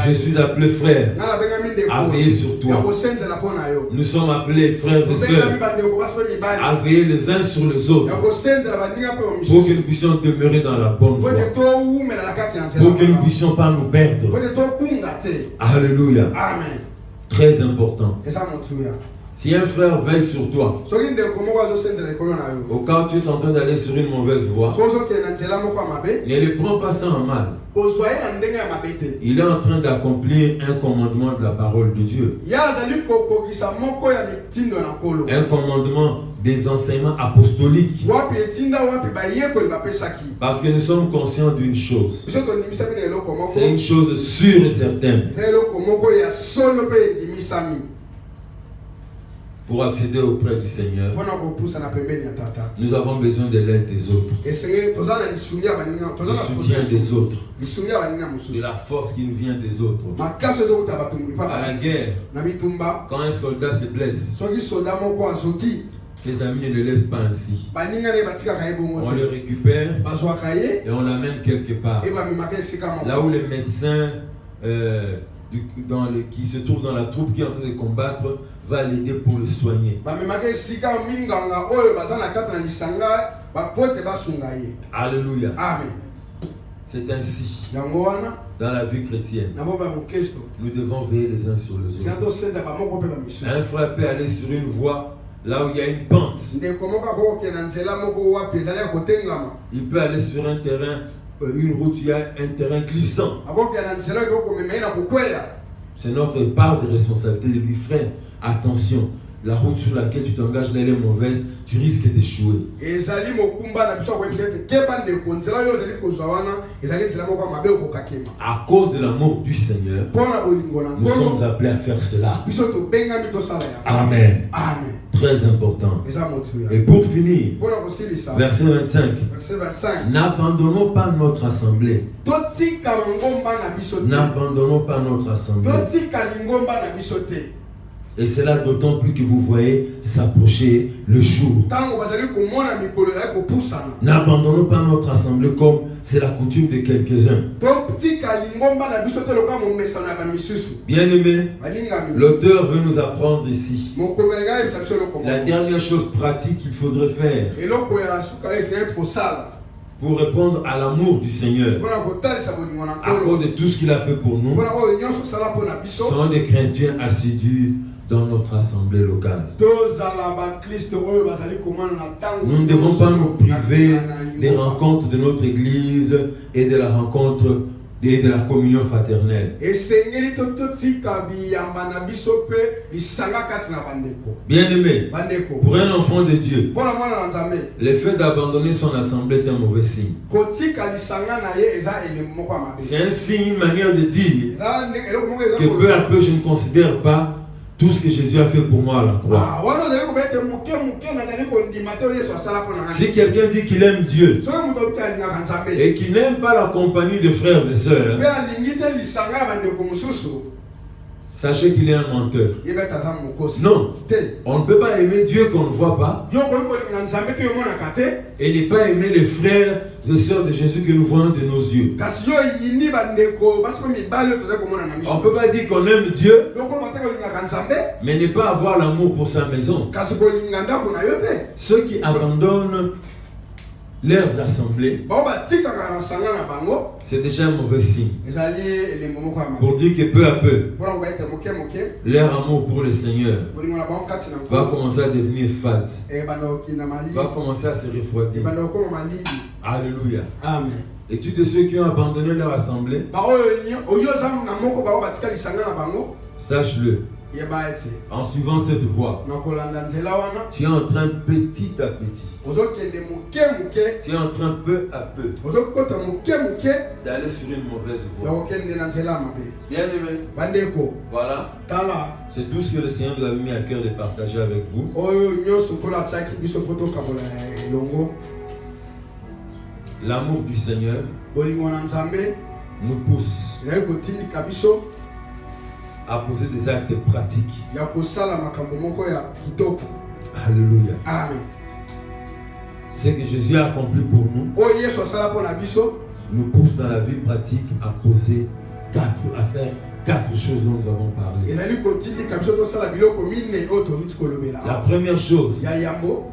Je suis appelé, frère, à veiller sur toi. Nous sommes appelés, frères et sœurs, à veiller les uns sur les autres pour que nous puissions demeurer dans la bonne foi, pour que nous ne puissions pas nous perdre. Alléluia. Amen. Très important. Si un frère veille sur toi, au cas où tu es en train d'aller sur une mauvaise voie, ne le prends pas ça en mal. Il est en train d'accomplir un commandement de la parole de Dieu. Un commandement des enseignements apostoliques. Parce que nous sommes conscients d'une chose. C'est une chose sûre et certaine. Pour accéder auprès du Seigneur, nous avons besoin de l'aide des autres, du soutien des autres, de la force qui nous vient des autres. À la guerre, quand un soldat se blesse, ses amis ne le laissent pas ainsi. On le récupère et on l'amène quelque part, là où les médecins qui se trouve dans la troupe qui est en train de combattre va l'aider pour le soigner. Alléluia. Amen. C'est ainsi dans la vie chrétienne. Nous devons veiller les uns sur les autres. Un frère peut aller sur une voie là où il y a une pente. Il peut aller sur un terrain, une route, il y a un terrain glissant. C'est notre part de responsabilité de lui, frère. Attention, la route sur laquelle tu t'engages, elle est mauvaise, tu risques d'échouer. À cause de l'amour du Seigneur, nous sommes appelés à faire cela. Amen. Amen. Très important. eza motuya. Et pour finir, Mpona kosilisa verset 25. verset 25 N'abandonnons pas notre assemblée. totika ngomba na biso te. N'abandonnons pas notre assemblée. totika lingomba na biso te. Et c'est là d'autant plus que vous voyez s'approcher le jour. Tango bazali komona mikolo ya kopusana. N'abandonnons pas notre assemblée comme c'est la coutume de quelques-uns. totika lingomba na biso te loka momesana ya bamisusu. Bien-aimés, balingami l'auteur veut nous apprendre ici mokomeli ngai elisa biso eloko la moko. dernière chose pratique qu'il faudrait faire eloko ya suka ezali kosala pour répondre à l'amour du Seigneur mpona kotalisa bolingo na à cause nkolo de tout ce qu'il a fait pour nous. mpona oyo nyonso osala mpona biso Sont des chrétiens assidus dans notre assemblée locale. tozala bakristo oyo bazali komona na ntango. Nous ne devons pas nous priver des rencontres de notre église et de la rencontre et de la communion fraternelle. esengeli totika biyamba na biso mpe lisanga kati na bandeko. Bien-aimé, bandeko pour un enfant de Dieu, mpona mwana na nzambe le fait d'abandonner son assemblée est un mauvais signe. kotika lisanga na ye eza elembo moko ya mabe. C'est un signe, une manière de dire eza eloko moko eza que peu à peu je ne considère pas tout ce que Jésus a fait pour moi à la croix. wana ozali koba ete moke moke nazali kondima te oyo yesu asala mpona ngai. Si quelqu'un dit qu'il aime Dieu soki moto oluki alingaka nzambe et qu'il n'aime pas la compagnie de frères et sœurs, mpe alingi te lisanga ya bandeko mosusu sachez qu'il est un menteur. yeba ete aza mokosi Non, te. on ne peut pas aimer Dieu qu'on ne voit pas yo koki kolinga nzambe te yomonaka te et ne pas aimer les frères et sœurs de Jésus que nous voyons de nos yeux. kasi yo yini bandeko basi mpe mibali oyo tozali komona na On miso. ne peut pas dire qu'on aime Dieu yo koloba te kolingaka nzambe mais ne pas avoir l'amour pour sa maison. kasi kolinga ndako na yo te. Ceux qui abandonnent leurs assemblées, bao batikaka na sanga na bango c'est déjà un mauvais signe. ezali elembo moko ya mabe. Pour dire que peu à peu, mpona koba ete moke moke leur amour pour le Seigneur bolingo na bango kati na va nkolo commencer à devenir fade, ebanda kokina malili va commencer à se refroidir. ebanda kokoma malili. Alléluia. amen. Et tous de ceux qui ont abandonné leur assemblée, baoyo oyo oza na moko bao batika lisanga na bango sache-le, yeba ete en suivant cette voie, na kolanda nzela wana tu es en train petit à petit, ozokende moke moke tu es en train peu à peu ozokota moke moke d'aller sur une mauvaise ya voie. kokende na nzela ya mabe. Bien-aimés, bandeko voilà, tala c'est tout ce que le Seigneur nous avait mis à cœur de partager avec vous. oyo nyonso nkolo atiaki biso mpo tokabola elongo. L'amour du Seigneur bolingo na nzambe nous pousse ezali kotindika biso à poser des actes pratiques. ya kosala makambo moko ya kitoko. Alléluia. amen. Ce que Jésus a accompli pour nous oyo yesu asala mpo na biso nous pousse dans la vie pratique à faire quatre choses dont nous avons parlé. ezali kotindika biso tosala biloko mine oyo toluti kolobela. La première chose ya yambo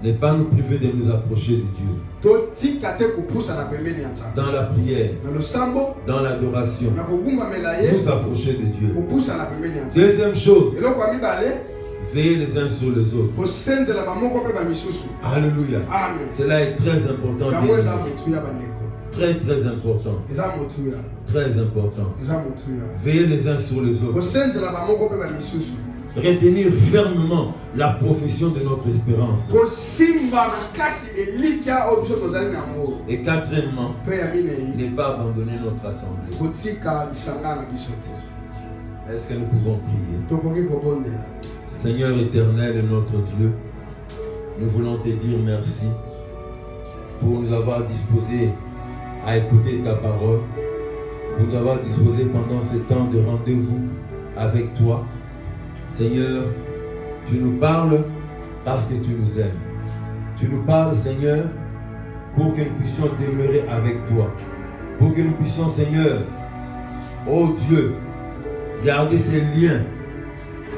n'est pas nous priver de nous approcher de Dieu. totika te kopusa na pembeni ya nzambe. Dans la prière, na losambo dans l'adoration, na kogumbamela ye nous approcher de Dieu. kopusa na pembeni ya nzambe. Deuxième chose, eloko ya mibale veiller les uns sur les autres. kosenzela bamoko mpe bamisusu. Alléluia. amen. Cela est très important. yango eza bien-aimés. motu ya bandeko. Très très important. eza motu ya Très important. eza motu ya Veiller les uns sur les autres. kosenzela bamoko mpe bamisusu. Retenir fermement la profession de notre espérance. kosimba makasi elikya oyo biso tozali na yango. Et quatrièmement, mpe ya minei ne pas abandonner notre assemblée. kotika lisanga na biso te. Est-ce que nous pouvons prier? tokoki kobondela. Seigneur éternel et notre Dieu, nous voulons te dire merci pour nous avoir disposés à écouter ta parole, pour nous avoir disposés pendant ce temps de rendez-vous avec toi. Seigneur, tu nous parles parce que tu nous aimes. Tu nous parles, Seigneur, pour que nous puissions demeurer avec toi. Pour que nous puissions, Seigneur, oh Dieu, garder ces liens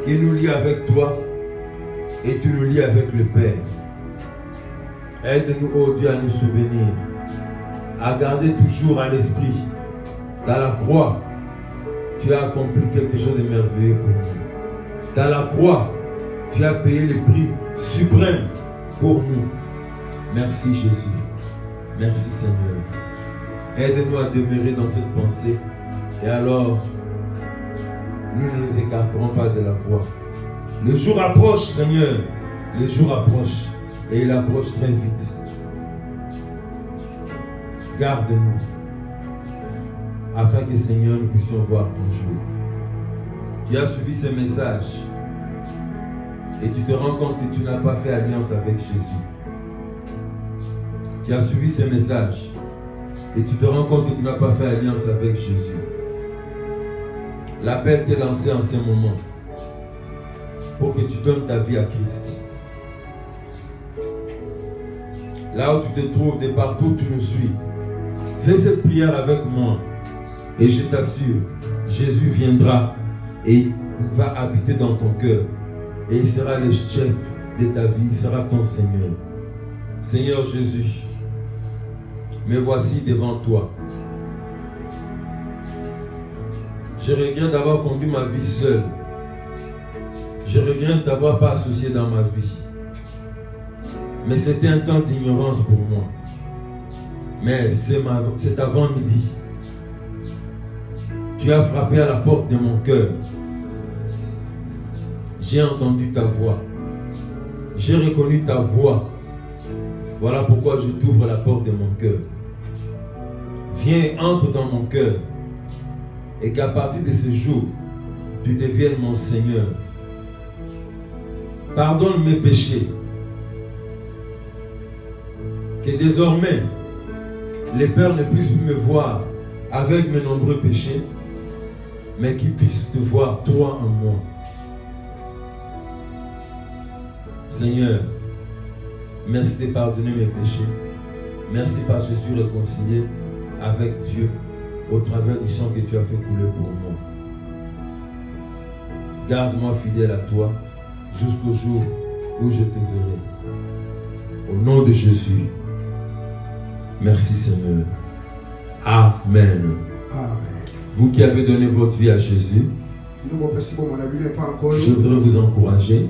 qui nous lient avec toi et tu nous lis avec le Père. Aide-nous, oh Dieu, à nous souvenir, à garder toujours à l'esprit qu'à la croix, tu as accompli quelque chose de merveilleux pour nous. Qu'à la croix, tu as payé le prix suprême pour nous. Merci Jésus. Merci Seigneur. Aide-nous à demeurer dans cette pensée et alors nous ne nous écarterons pas de la voie. Le jour approche, Seigneur. Le jour approche et il approche très vite. Garde-nous afin que, Seigneur, nous puissions voir ton jour. Tu as suivi ce message et tu te rends compte que tu n'as pas fait alliance avec Jésus. Tu as suivi ces messages et tu te rends compte que tu n'as pas fait alliance avec Jésus. L'appel t'est lancé en ce moment pour que tu donnes ta vie à Christ. Là où tu te trouves, de partout où tu nous suis, fais cette prière avec moi et je t'assure, Jésus viendra et il va habiter dans ton cœur et il sera le chef de ta vie, il sera ton Seigneur. Seigneur Jésus, me voici devant toi. Je regrette d'avoir conduit ma vie seule. Je regrette d'avoir pas associé dans ma vie. Mais c'était un temps d'ignorance pour moi. Mais c'est avant-midi. Tu as frappé à la porte de mon cœur. J'ai entendu ta voix. J'ai reconnu ta voix. Voilà pourquoi je t'ouvre la porte de mon cœur. Viens, entre dans mon cœur. Et qu'à partir de ce jour, tu deviennes mon Seigneur. Pardonne mes péchés. Que désormais, les pères ne puissent plus me voir avec mes nombreux péchés, mais qu'ils puissent te voir toi en moi. Seigneur, merci de pardonner mes péchés. Merci parce que je suis réconcilié avec Dieu au travers du sang que tu as fait couler pour moi. Garde-moi fidèle à toi jusqu'au jour où je te verrai. Au nom de Jésus. Merci Seigneur. Amen. Amen. Vous qui avez donné votre vie à Jésus, je voudrais vous encourager.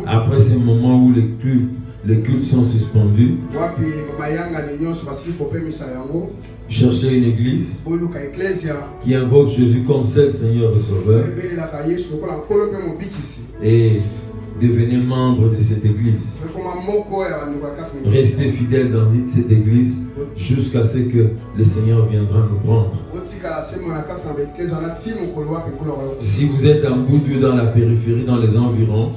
Après ces moments où les cultes sont suspendus, cherchez une église qui invoque Jésus comme seul Seigneur et Sauveur et devenez membre de cette église. Restez fidèles dans cette église jusqu'à ce que le Seigneur viendra nous prendre. Si vous êtes à Mboudi ou dans la périphérie, dans les environs,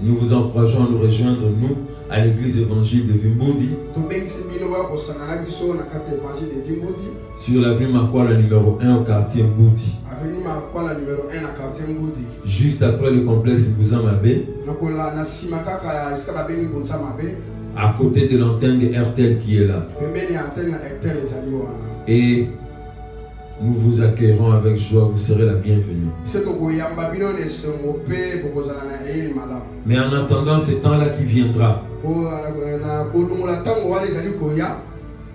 nous vous encourageons à nous rejoindre, nous, à l'église évangile de Vimboudi, sur l'avenue Makwala numéro 1 au quartier Mboudi. Juste après le complexe Bouzamabé, à côté de l'antenne de RTL qui est là. Et nous vous accueillerons avec joie, vous serez la bienvenue. Mais en attendant ce temps-là qui viendra,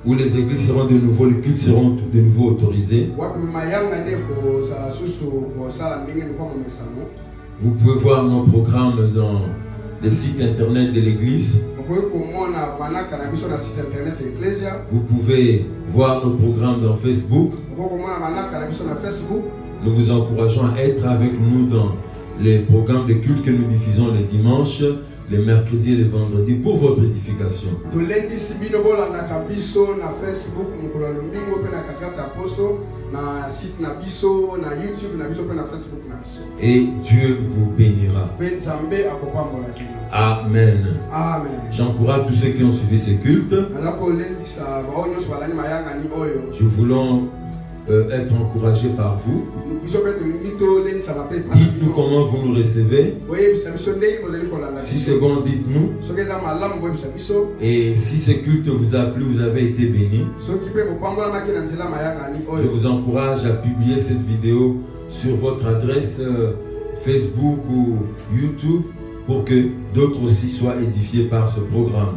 où les églises seront de nouveau, les cultes seront de nouveau autorisés, vous pouvez voir nos programmes dans le site internet de l'église. Vous pouvez voir nos programmes dans Facebook. Nous vous encourageons à être avec nous dans les programmes de culte que nous diffusons les dimanches, les mercredis et les vendredis pour votre édification. Et Dieu vous bénira. Amen. Amen. J'encourage tous ceux qui ont suivi ces cultes. Nous voulons être encouragés par vous. Dites-nous comment vous nous recevez. 6 secondes, dites-nous. Et si ce culte vous a plu, vous avez été béni, je vous encourage à publier cette vidéo sur votre adresse Facebook ou YouTube pour que d'autres aussi soient édifiés par ce programme.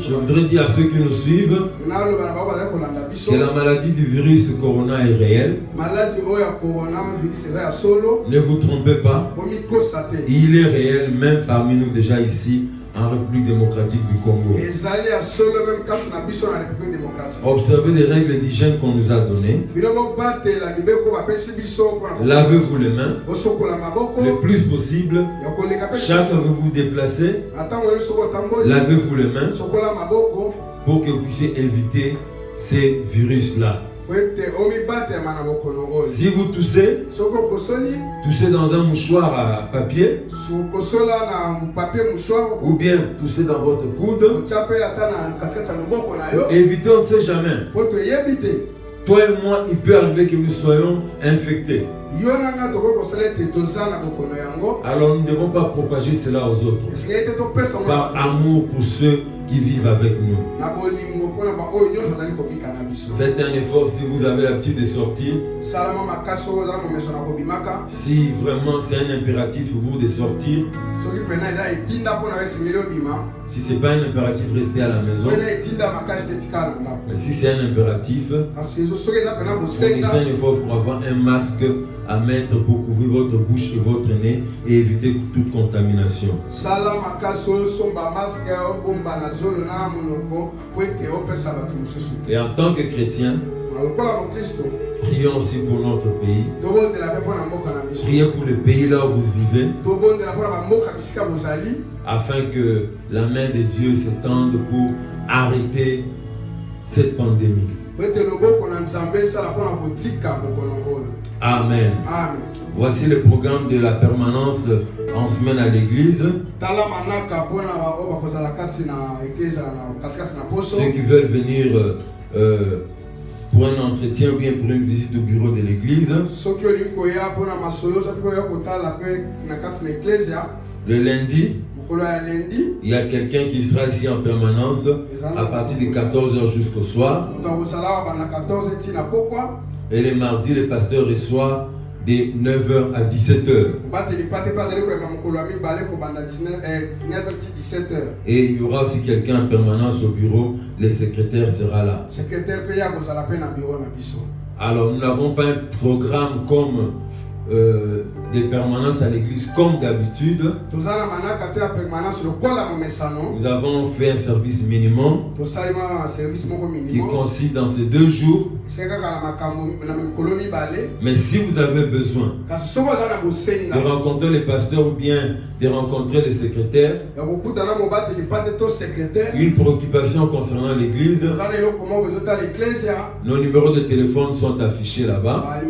Je voudrais dire à ceux qui nous suivent que la maladie du virus Corona est réelle. Ne vous trompez pas. Il est réel même parmi nous déjà ici en République démocratique du Congo. Observez les règles d'hygiène qu'on nous a données. Lavez-vous les mains le plus possible. Chaque fois que vous vous déplacez, lavez-vous les mains pour que vous puissiez éviter ces virus-là. Si vous toussez, toussez dans un mouchoir à papier, ou bien toussez dans votre coude, évitez, on ne sait jamais. Toi et moi, il peut arriver que nous soyons infectés. Alors nous ne devons pas propager cela aux autres. Par amour pour ceux qui vivent avec nous. Faites un effort si vous avez l'habitude de sortir. Si vraiment c'est un impératif pour vous de sortir. Si ce n'est pas un impératif, restez à la maison. Mais si c'est un impératif, fournissez un effort pour avoir un masque à mettre pour couvrir votre bouche et votre nez et éviter toute contamination. Et en tant que chrétien, prions aussi pour notre pays. Priez pour le pays là où vous vivez, afin que la main de Dieu s'étende pour arrêter cette pandémie. Amen. Amen. Voici le programme de la permanence en semaine à l'église. Ceux qui veulent venir pour un entretien ou bien pour une visite au bureau de l'église. Le lundi, il y a quelqu'un qui sera ici en permanence à partir de 14h jusqu'au soir. Et le mardi, le pasteur reçoit de 9h à 17h. Et il y aura aussi quelqu'un en permanence au bureau. Le secrétaire sera là. Alors nous n'avons pas un programme comme des permanences à l'église comme d'habitude. Nous avons fait un service minimum qui consiste dans ces 2 jours. Mais si vous avez besoin de rencontrer les pasteurs ou bien de rencontrer les secrétaires, une préoccupation concernant l'église, nos numéros de téléphone sont affichés là-bas. Vous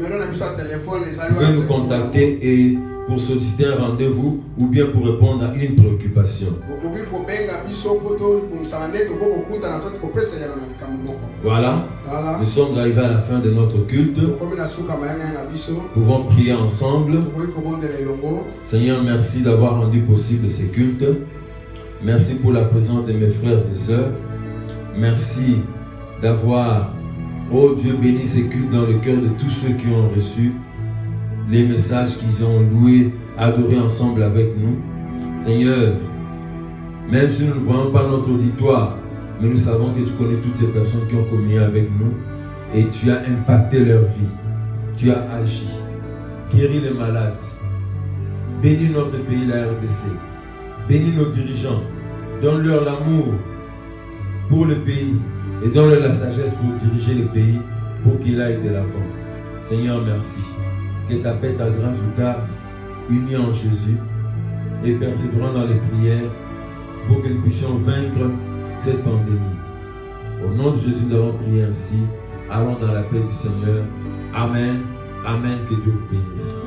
pouvez nous contacter et pour solliciter un rendez-vous ou bien pour répondre à une préoccupation. Voilà, nous sommes arrivés à la fin de notre culte. Nous pouvons prier ensemble. Seigneur, merci d'avoir rendu possible ces cultes. Merci pour la présence de mes frères et sœurs. Merci d'avoir, oh Dieu, béni ces cultes dans le cœur de tous ceux qui ont reçu les messages qu'ils ont loués, adorés ensemble avec nous. Seigneur, même si nous ne voyons pas notre auditoire, mais nous savons que tu connais toutes ces personnes qui ont communié avec nous et tu as impacté leur vie. Tu as agi, guéri les malades, bénis notre pays, la RDC, bénis nos dirigeants, donne-leur l'amour pour le pays et donne-leur la sagesse pour diriger le pays pour qu'il aille de l'avant. Seigneur, merci. Que ta paix, ta grâce nous garde unis en Jésus et persévérant dans les prières pour que nous puissions vaincre cette pandémie. Au nom de Jésus, nous avons prié ainsi. Allons dans la paix du Seigneur. Amen. Amen. Que Dieu vous bénisse.